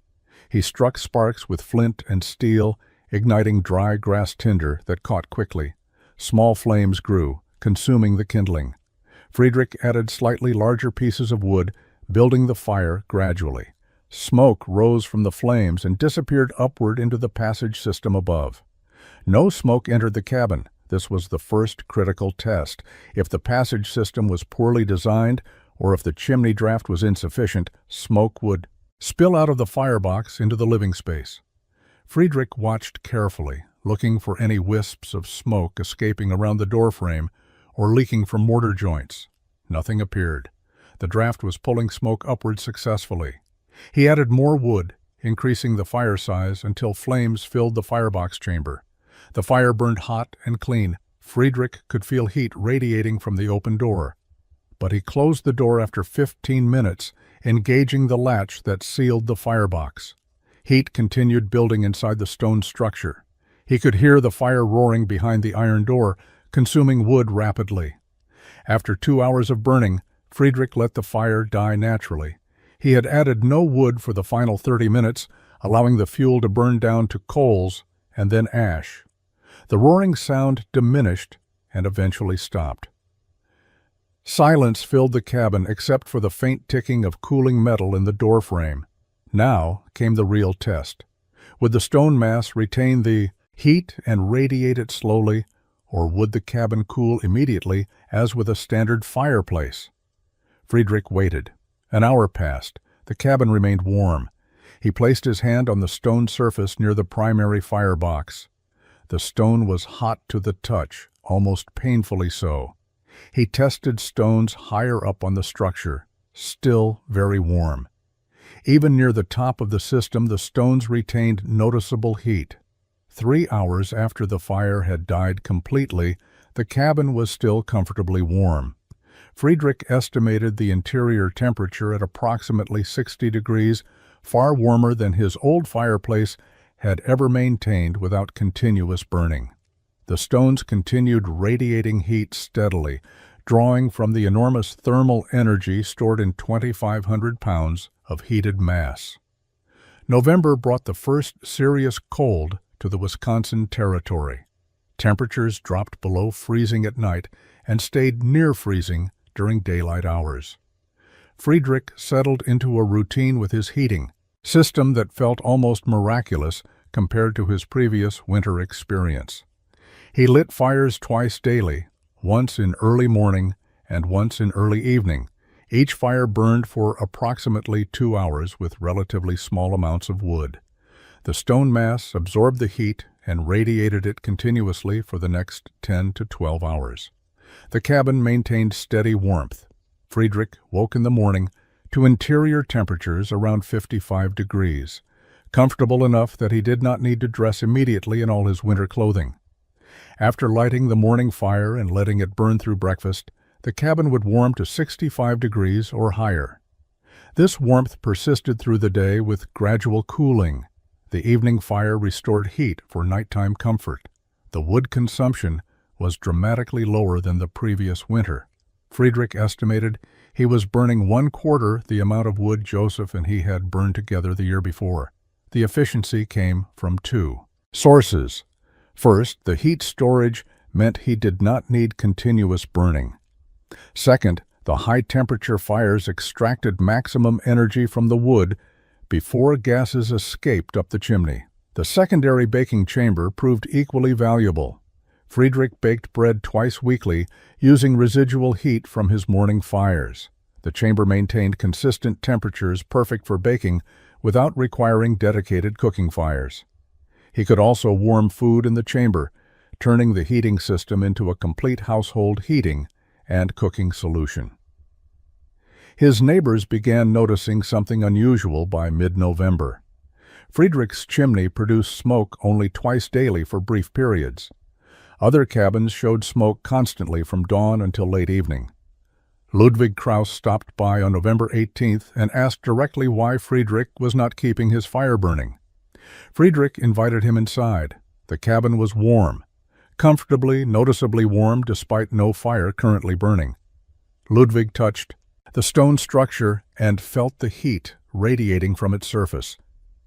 He struck sparks with flint and steel, igniting dry grass tinder that caught quickly. Small flames grew, consuming the kindling. Friedrich added slightly larger pieces of wood, building the fire gradually. Smoke rose from the flames and disappeared upward into the passage system above. No smoke entered the cabin. This was the first critical test. If the passage system was poorly designed, or if the chimney draft was insufficient, smoke would spill out of the firebox into the living space. Friedrich watched carefully, looking for any wisps of smoke escaping around the doorframe or leaking from mortar joints. Nothing appeared. The draft was pulling smoke upward successfully. He added more wood, increasing the fire size until flames filled the firebox chamber. The fire burned hot and clean. Friedrich could feel heat radiating from the open door. But he closed the door after 15 minutes, engaging the latch that sealed the firebox. Heat continued building inside the stone structure. He could hear the fire roaring behind the iron door, consuming wood rapidly. After 2 hours of burning, Friedrich let the fire die naturally. He had added no wood for the final 30 minutes, allowing the fuel to burn down to coals and then ash. The roaring sound diminished and eventually stopped. Silence filled the cabin except for the faint ticking of cooling metal in the doorframe. Now came the real test. Would the stone mass retain the heat and radiate it slowly, or would the cabin cool immediately as with a standard fireplace? Friedrich waited. An hour passed. The cabin remained warm. He placed his hand on the stone surface near the primary firebox. The stone was hot to the touch, almost painfully so. He tested stones higher up on the structure, still very warm. Even near the top of the system, the stones retained noticeable heat. 3 hours after the fire had died completely, the cabin was still comfortably warm. Friedrich estimated the interior temperature at approximately 60 degrees, far warmer than his old fireplace had ever maintained without continuous burning. The stones continued radiating heat steadily, drawing from the enormous thermal energy stored in 2,500 pounds of heated mass. November brought the first serious cold to the Wisconsin Territory. Temperatures dropped below freezing at night and stayed near freezing during daylight hours. Friedrich settled into a routine with his heating system that felt almost miraculous compared to his previous winter experience. He lit fires twice daily, once in early morning and once in early evening. Each fire burned for approximately 2 hours with relatively small amounts of wood. The stone mass absorbed the heat and radiated it continuously for the next 10 to 12 hours. The cabin maintained steady warmth. Friedrich woke in the morning to interior temperatures around 55 degrees, comfortable enough that he did not need to dress immediately in all his winter clothing. After lighting the morning fire and letting it burn through breakfast, the cabin would warm to 65 degrees or higher. This warmth persisted through the day with gradual cooling. The evening fire restored heat for nighttime comfort. The wood consumption was dramatically lower than the previous winter. Friedrich estimated he was burning 1/4 the amount of wood Joseph and he had burned together the year before. The efficiency came from 2 sources. First, the heat storage meant he did not need continuous burning. Second, the high-temperature fires extracted maximum energy from the wood before gases escaped up the chimney. The secondary baking chamber proved equally valuable. Friedrich baked bread twice weekly using residual heat from his morning fires. The chamber maintained consistent temperatures perfect for baking without requiring dedicated cooking fires. He could also warm food in the chamber, turning the heating system into a complete household heating and cooking solution. His neighbors began noticing something unusual by mid-November. Friedrich's chimney produced smoke only twice daily for brief periods. Other cabins showed smoke constantly from dawn until late evening. Ludwig Krauss stopped by on November 18th and asked directly why Friedrich was not keeping his fire burning. Friedrich invited him inside. The cabin was warm, comfortably, noticeably warm despite no fire currently burning. Ludwig touched the stone structure and felt the heat radiating from its surface.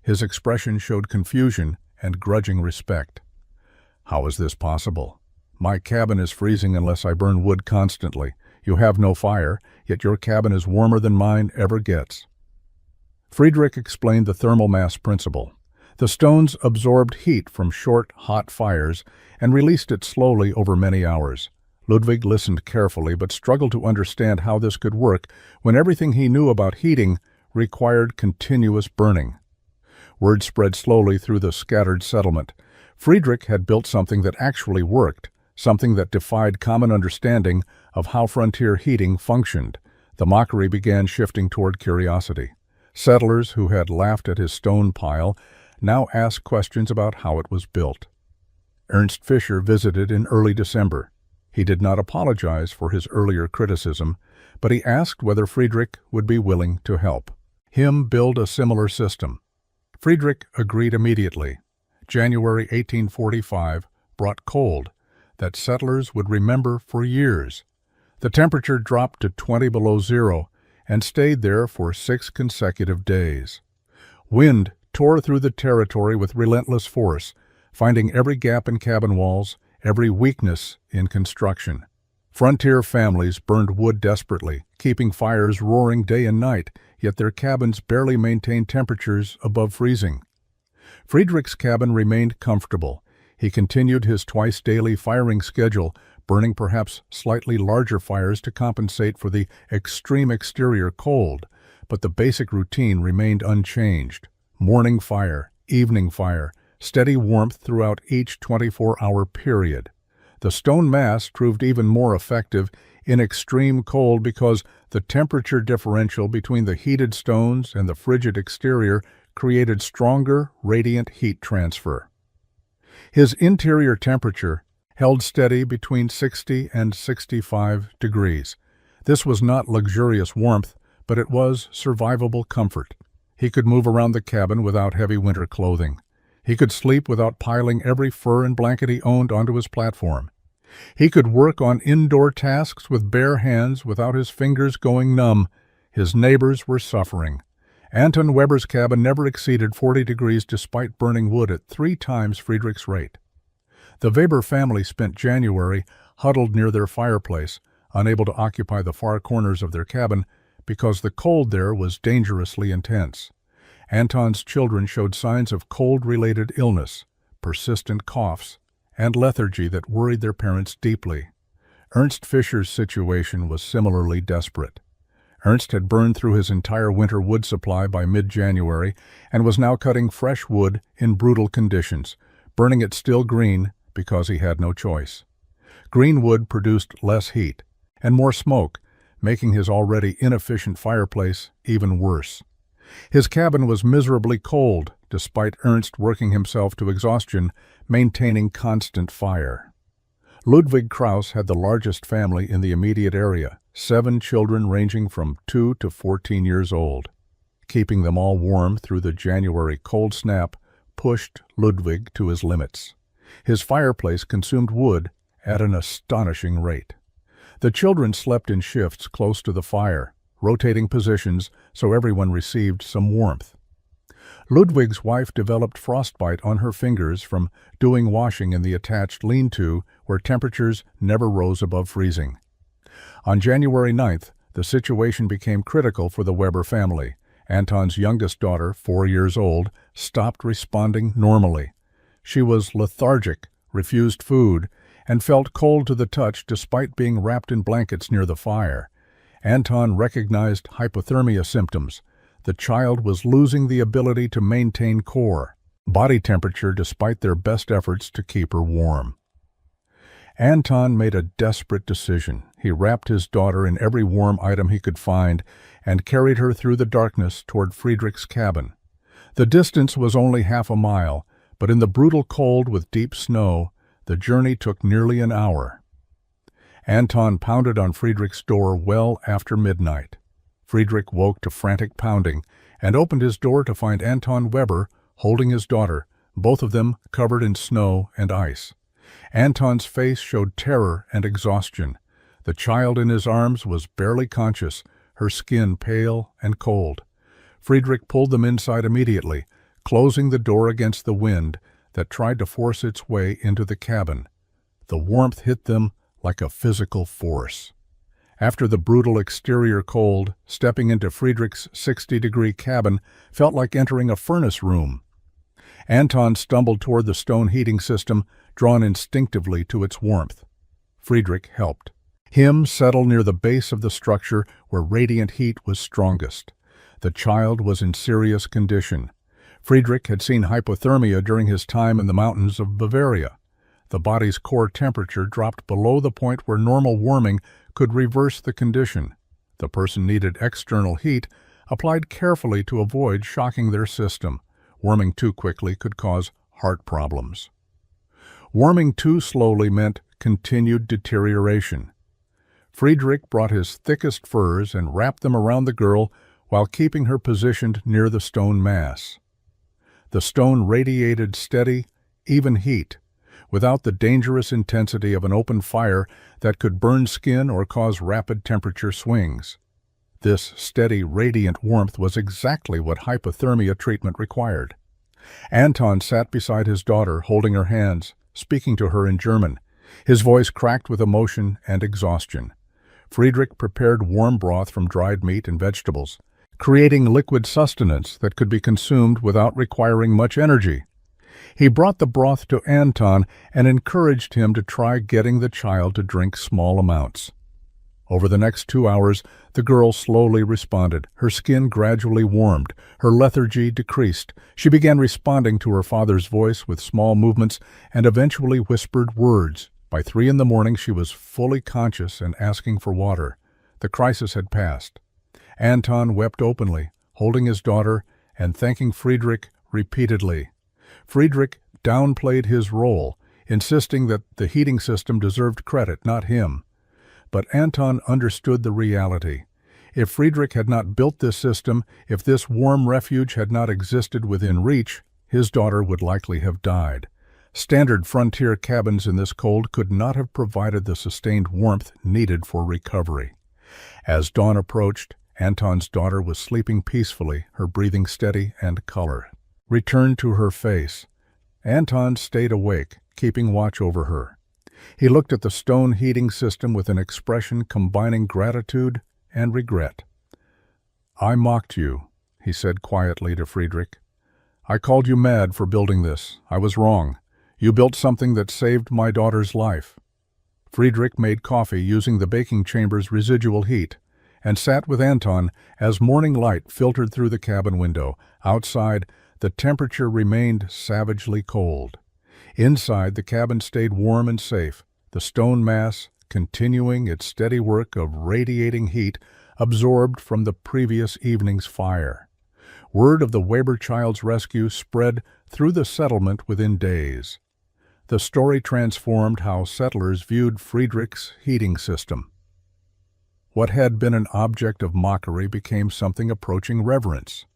His expression showed confusion and grudging respect. "How is this possible? My cabin is freezing unless I burn wood constantly. You have no fire, yet your cabin is warmer than mine ever gets." Friedrich explained the thermal mass principle. The stones absorbed heat from short, hot fires and released it slowly over many hours. Ludwig listened carefully but struggled to understand how this could work when everything he knew about heating required continuous burning. Word spread slowly through the scattered settlement. Friedrich had built something that actually worked, something that defied common understanding of how frontier heating functioned. The mockery began shifting toward curiosity. Settlers who had laughed at his stone pile now asked questions about how it was built. Ernst Fischer visited in early December. He did not apologize for his earlier criticism, but he asked whether Friedrich would be willing to help him build a similar system. Friedrich agreed immediately. January 1845 brought cold that settlers would remember for years. The temperature dropped to 20 below zero and stayed there for 6 consecutive days. Wind tore through the territory with relentless force, finding every gap in cabin walls, every weakness in construction. Frontier families burned wood desperately, keeping fires roaring day and night, yet their cabins barely maintained temperatures above freezing. Friedrich's cabin remained comfortable. He continued his twice-daily firing schedule, burning perhaps slightly larger fires to compensate for the extreme exterior cold, but the basic routine remained unchanged. Morning fire, evening fire, steady warmth throughout each 24-hour period. The stone mass proved even more effective in extreme cold because the temperature differential between the heated stones and the frigid exterior created stronger, radiant heat transfer. His interior temperature held steady between 60 and 65 degrees. This was not luxurious warmth, but it was survivable comfort. He could move around the cabin without heavy winter clothing. He could sleep without piling every fur and blanket he owned onto his platform. He could work on indoor tasks with bare hands without his fingers going numb. His neighbors were suffering, Anton Weber's cabin never exceeded 40 degrees despite burning wood at 3 times Friedrich's rate. The Weber family spent January huddled near their fireplace, unable to occupy the far corners of their cabin because the cold there was dangerously intense. Anton's children showed signs of cold-related illness, persistent coughs, and lethargy that worried their parents deeply. Ernst Fischer's situation was similarly desperate. Ernst had burned through his entire winter wood supply by mid-January and was now cutting fresh wood in brutal conditions, burning it still green because he had no choice. Green wood produced less heat and more smoke, making his already inefficient fireplace even worse. His cabin was miserably cold, despite Ernst working himself to exhaustion, maintaining constant fire. Ludwig Krauss had the largest family in the immediate area, 7 children ranging from 2 to 14 years old. Keeping them all warm through the January cold snap pushed Ludwig to his limits. His fireplace consumed wood at an astonishing rate. The children slept in shifts close to the fire, rotating positions so everyone received some warmth. Ludwig's wife developed frostbite on her fingers from doing washing in the attached lean-to where temperatures never rose above freezing. On January 9th, the situation became critical for the Weber family. Anton's youngest daughter, 4 years old, stopped responding normally. She was lethargic, refused food, and felt cold to the touch despite being wrapped in blankets near the fire. Anton recognized hypothermia symptoms. The child was losing the ability to maintain core body temperature despite their best efforts to keep her warm. Anton made a desperate decision. He wrapped his daughter in every warm item he could find and carried her through the darkness toward Friedrich's cabin. The distance was only half a mile, but in the brutal cold with deep snow, the journey took nearly an hour. Anton pounded on Friedrich's door well after midnight. Friedrich woke to frantic pounding and opened his door to find Anton Weber holding his daughter, both of them covered in snow and ice. Anton's face showed terror and exhaustion. The child in his arms was barely conscious, her skin pale and cold. Friedrich pulled them inside immediately, closing the door against the wind that tried to force its way into the cabin. The warmth hit them like a physical force. After the brutal exterior cold, stepping into Friedrich's 60-degree cabin felt like entering a furnace room. Anton stumbled toward the stone heating system, drawn instinctively to its warmth. Friedrich helped him settle near the base of the structure where radiant heat was strongest. The child was in serious condition. Friedrich had seen hypothermia during his time in the mountains of Bavaria. The body's core temperature dropped below the point where normal warming could reverse the condition. The person needed external heat, applied carefully to avoid shocking their system. Warming too quickly could cause heart problems. Warming too slowly meant continued deterioration. Friedrich brought his thickest furs and wrapped them around the girl while keeping her positioned near the stone mass. The stone radiated steady, even heat, without the dangerous intensity of an open fire that could burn skin or cause rapid temperature swings. This steady, radiant warmth was exactly what hypothermia treatment required. Anton sat beside his daughter, holding her hands, speaking to her in German. His voice cracked with emotion and exhaustion. Friedrich prepared warm broth from dried meat and vegetables, creating liquid sustenance that could be consumed without requiring much energy. He brought the broth to Anton and encouraged him to try getting the child to drink small amounts. Over the next 2 hours, the girl slowly responded. Her skin gradually warmed. Her lethargy decreased. She began responding to her father's voice with small movements and eventually whispered words. By 3 in the morning, she was fully conscious and asking for water. The crisis had passed. Anton wept openly, holding his daughter and thanking Friedrich repeatedly. Friedrich downplayed his role, insisting that the heating system deserved credit, not him. But Anton understood the reality. If Friedrich had not built this system, if this warm refuge had not existed within reach, his daughter would likely have died. Standard frontier cabins in this cold could not have provided the sustained warmth needed for recovery. As dawn approached, Anton's daughter was sleeping peacefully, her breathing steady and color returned to her face. Anton stayed awake, keeping watch over her. He looked at the stone heating system with an expression combining gratitude and regret. "I mocked you," he said quietly to Friedrich. "I called you mad for building this. I was wrong. You built something that saved my daughter's life." Friedrich made coffee using the baking chamber's residual heat and sat with Anton as morning light filtered through the cabin window. Outside, the temperature remained savagely cold. Inside, the cabin stayed warm and safe, the stone mass continuing its steady work of radiating heat absorbed from the previous evening's fire. Word of the Weber child's rescue spread through the settlement within days. The story transformed how settlers viewed Friedrich's heating system. What had been an object of mockery became something approaching reverence.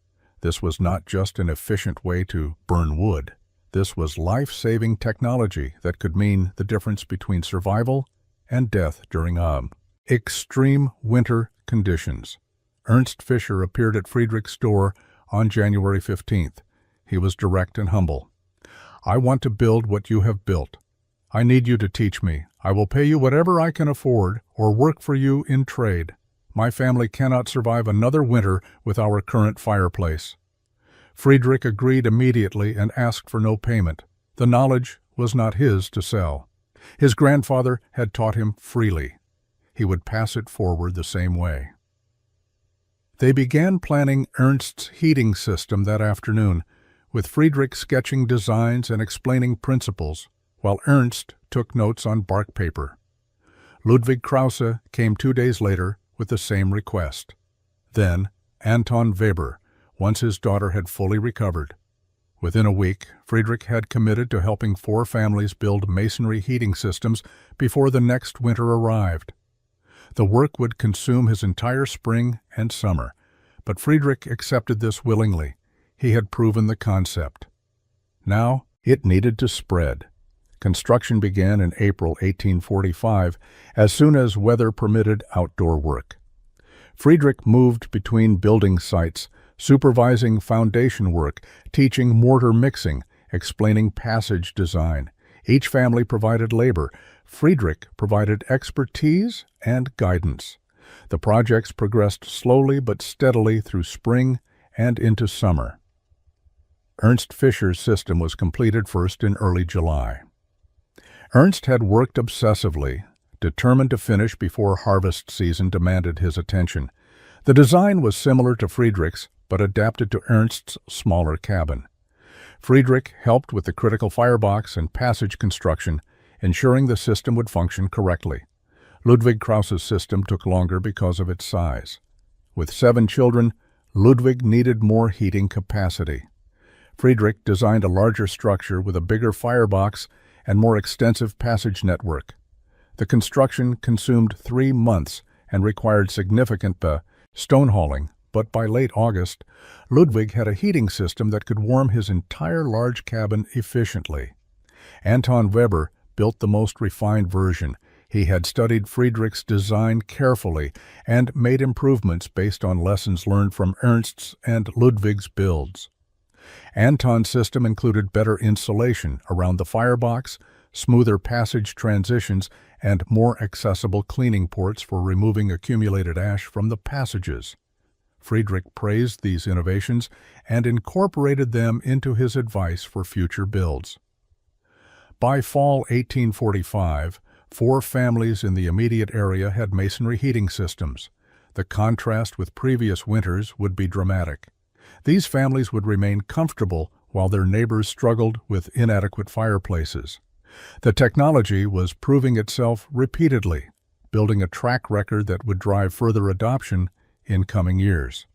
This was not just an efficient way to burn wood. This was life-saving technology that could mean the difference between survival and death during extreme winter conditions. Ernst Fischer appeared at Friedrich's door on January 15th. He was direct and humble. "I want to build what you have built. I need you to teach me. I will pay you whatever I can afford or work for you in trade. My family cannot survive another winter with our current fireplace." Friedrich agreed immediately and asked for no payment. The knowledge was not his to sell. His grandfather had taught him freely. He would pass it forward the same way. They began planning Ernst's heating system that afternoon, with Friedrich sketching designs and explaining principles, while Ernst took notes on bark paper. Ludwig Krause came 2 days later with the same request. Then Anton Weber, once his daughter had fully recovered. Within a week, Friedrich had committed to helping 4 families build masonry heating systems before the next winter arrived. The work would consume his entire spring and summer, but Friedrich accepted this willingly. He had proven the concept. Now it needed to spread. Construction began in April 1845, as soon as weather permitted outdoor work. Friedrich moved between building sites, supervising foundation work, teaching mortar mixing, explaining passage design. Each family provided labor. Friedrich provided expertise and guidance. The projects progressed slowly but steadily through spring and into summer. Ernst Fischer's system was completed first in early July. Ernst had worked obsessively, determined to finish before harvest season demanded his attention. The design was similar to Friedrich's, but adapted to Ernst's smaller cabin. Friedrich helped with the critical firebox and passage construction, ensuring the system would function correctly. Ludwig Krause's system took longer because of its size. With 7 children, Ludwig needed more heating capacity. Friedrich designed a larger structure with a bigger firebox and more extensive passage network. The construction consumed 3 months and required significant stone hauling, but by late August, Ludwig had a heating system that could warm his entire large cabin efficiently. Anton Weber built the most refined version. He had studied Friedrich's design carefully and made improvements based on lessons learned from Ernst's and Ludwig's builds. Anton's system included better insulation around the firebox, smoother passage transitions, and more accessible cleaning ports for removing accumulated ash from the passages. Friedrich praised these innovations and incorporated them into his advice for future builds. By fall 1845, 4 families in the immediate area had masonry heating systems. The contrast with previous winters would be dramatic. These families would remain comfortable while their neighbors struggled with inadequate fireplaces. The technology was proving itself repeatedly, building a track record that would drive further adoption in coming years.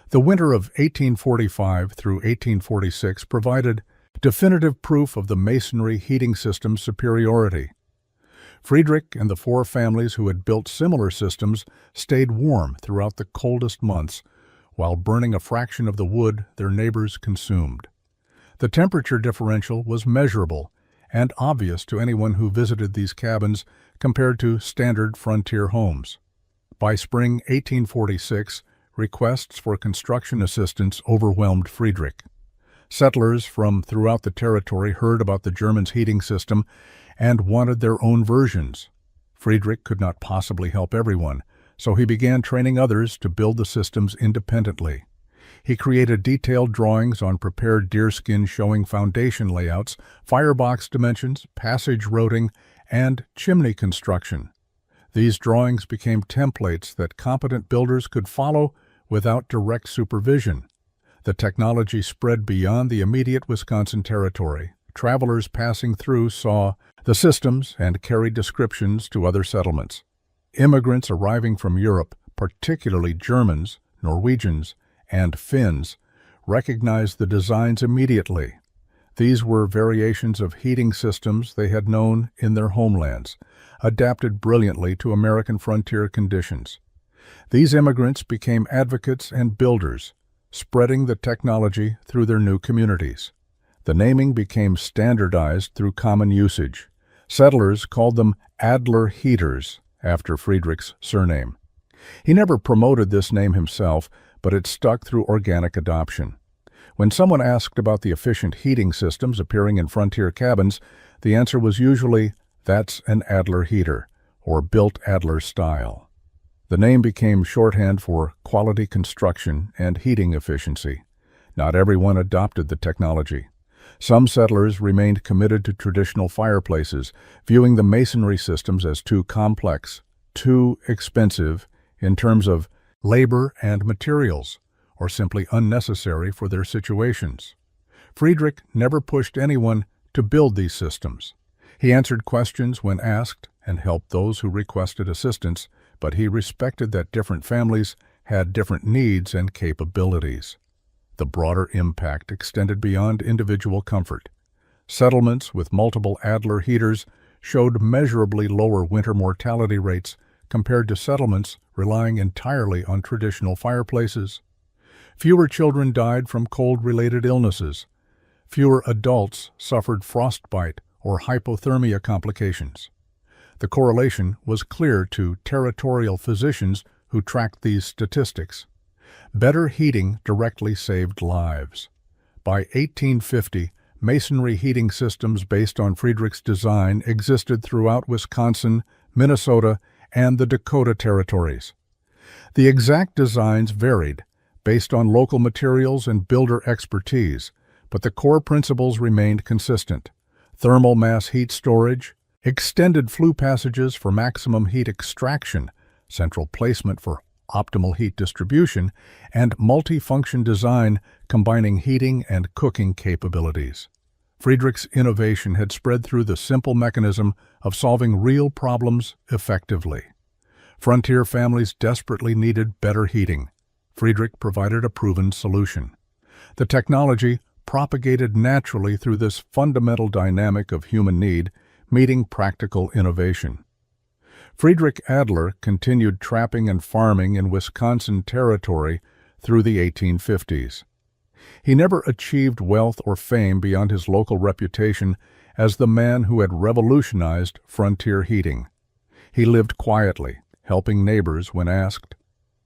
The winter of 1845 through 1846 provided definitive proof of the masonry heating system's superiority. Friedrich and the 4 families who had built similar systems stayed warm throughout the coldest months, while burning a fraction of the wood their neighbors consumed. The temperature differential was measurable and obvious to anyone who visited these cabins compared to standard frontier homes. By spring 1846, requests for construction assistance overwhelmed Friedrich. Settlers from throughout the territory heard about the Germans' heating system and wanted their own versions. Friedrich could not possibly help everyone, so he began training others to build the systems independently. He created detailed drawings on prepared deerskin showing foundation layouts, firebox dimensions, passage routing, and chimney construction. These drawings became templates that competent builders could follow without direct supervision. The technology spread beyond the immediate Wisconsin territory. Travelers passing through saw the systems and carried descriptions to other settlements. Immigrants arriving from Europe, particularly Germans, Norwegians, and Finns, recognized the designs immediately. These were variations of heating systems they had known in their homelands, adapted brilliantly to American frontier conditions. These immigrants became advocates and builders, spreading the technology through their new communities. The naming became standardized through common usage. Settlers called them Adler heaters, after Friedrich's surname. He never promoted this name himself, but it stuck through organic adoption. When someone asked about the efficient heating systems appearing in frontier cabins, the answer was usually, "That's an Adler heater," or "built Adler style." The name became shorthand for quality construction and heating efficiency. Not everyone adopted the technology. Some settlers remained committed to traditional fireplaces, viewing the masonry systems as too complex, too expensive in terms of labor and materials, or simply unnecessary for their situations. Friedrich never pushed anyone to build these systems. He answered questions when asked and helped those who requested assistance, but he respected that different families had different needs and capabilities. The broader impact extended beyond individual comfort. Settlements with multiple Adler heaters showed measurably lower winter mortality rates compared to settlements relying entirely on traditional fireplaces. Fewer children died from cold-related illnesses. Fewer adults suffered frostbite or hypothermia complications. The correlation was clear to territorial physicians who tracked these statistics. Better heating directly saved lives. By 1850, masonry heating systems based on Friedrich's design existed throughout Wisconsin, Minnesota, and the Dakota territories. The exact designs varied based on local materials and builder expertise, but the core principles remained consistent. Thermal mass heat storage, extended flue passages for maximum heat extraction, central placement for optimal heat distribution, and multi-function design combining heating and cooking capabilities. Friedrich's innovation had spread through the simple mechanism of solving real problems effectively. Frontier families desperately needed better heating. Friedrich provided a proven solution. The technology propagated naturally through this fundamental dynamic of human need, meeting practical innovation. Friedrich Adler continued trapping and farming in Wisconsin territory through the 1850s. He never achieved wealth or fame beyond his local reputation as the man who had revolutionized frontier heating. He lived quietly, helping neighbors when asked,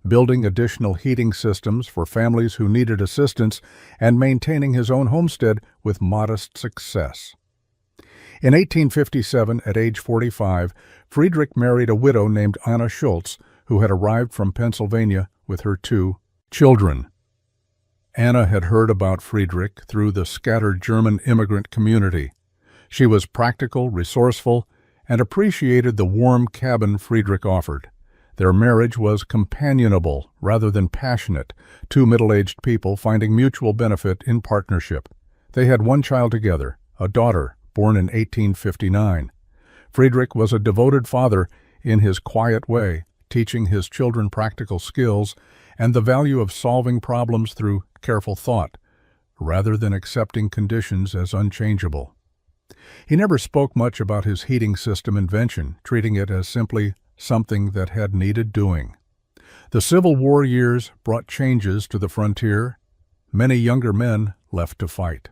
building additional heating systems for families who needed assistance, and maintaining his own homestead with modest success. In 1857, at age 45, Friedrich married a widow named Anna Schultz, who had arrived from Pennsylvania with her 2 children. Anna had heard about Friedrich through the scattered German immigrant community. She was practical, resourceful, and appreciated the warm cabin Friedrich offered. Their marriage was companionable rather than passionate, 2 middle-aged people finding mutual benefit in partnership. They had 1 child together, a daughter, born in 1859. Friedrich was a devoted father in his quiet way, teaching his children practical skills and the value of solving problems through careful thought, rather than accepting conditions as unchangeable. He never spoke much about his heating system invention, treating it as simply something that had needed doing. The Civil War years brought changes to the frontier. Many younger men left to fight.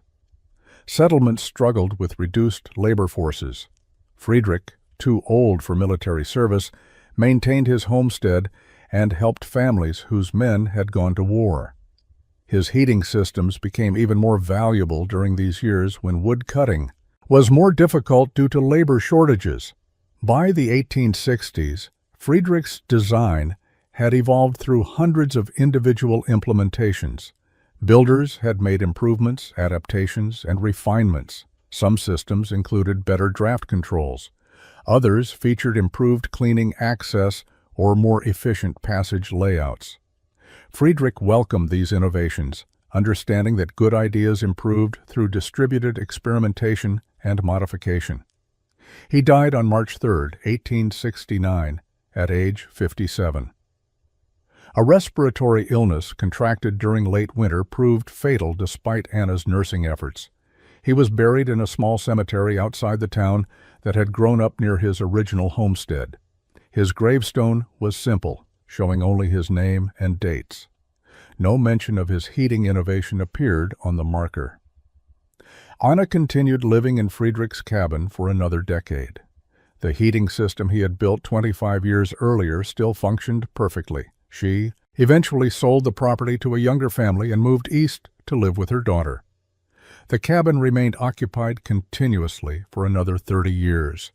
Settlements struggled with reduced labor forces. Friedrich, too old for military service, maintained his homestead, and helped families whose men had gone to war. His heating systems became even more valuable during these years when wood cutting was more difficult due to labor shortages. By the 1860s, Friedrich's design had evolved through hundreds of individual implementations. Builders had made improvements, adaptations, and refinements. Some systems included better draft controls. Others featured improved cleaning access or more efficient passage layouts. Friedrich welcomed these innovations, understanding that good ideas improved through distributed experimentation and modification. He died on March 3, 1869, at age 57. A respiratory illness contracted during late winter proved fatal despite Anna's nursing efforts. He was buried in a small cemetery outside the town that had grown up near his original homestead. His gravestone was simple, showing only his name and dates. No mention of his heating innovation appeared on the marker. Anna continued living in Friedrich's cabin for another decade. The heating system he had built 25 years earlier still functioned perfectly. She eventually sold the property to a younger family and moved east to live with her daughter. The cabin remained occupied continuously for another 30 years,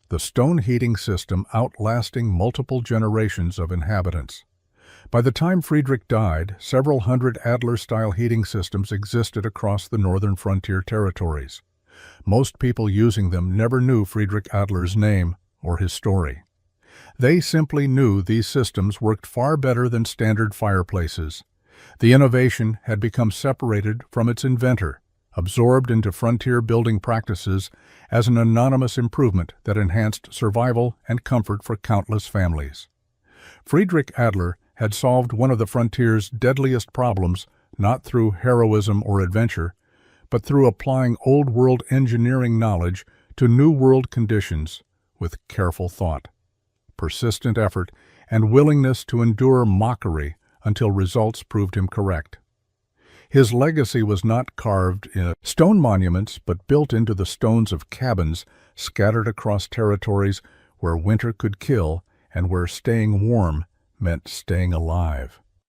the stone heating system outlasting multiple generations of inhabitants. By the time Friedrich died, several hundred Adler-style heating systems existed across the northern frontier territories. Most people using them never knew Friedrich Adler's name or his story. They simply knew these systems worked far better than standard fireplaces. The innovation had become separated from its inventor, absorbed into frontier building practices as an anonymous improvement that enhanced survival and comfort for countless families. Friedrich Adler had solved one of the frontier's deadliest problems not through heroism or adventure, but through applying old-world engineering knowledge to new-world conditions with careful thought, persistent effort, and willingness to endure mockery until results proved him correct. His legacy was not carved in stone monuments, but built into the stones of cabins scattered across territories where winter could kill and where staying warm meant staying alive.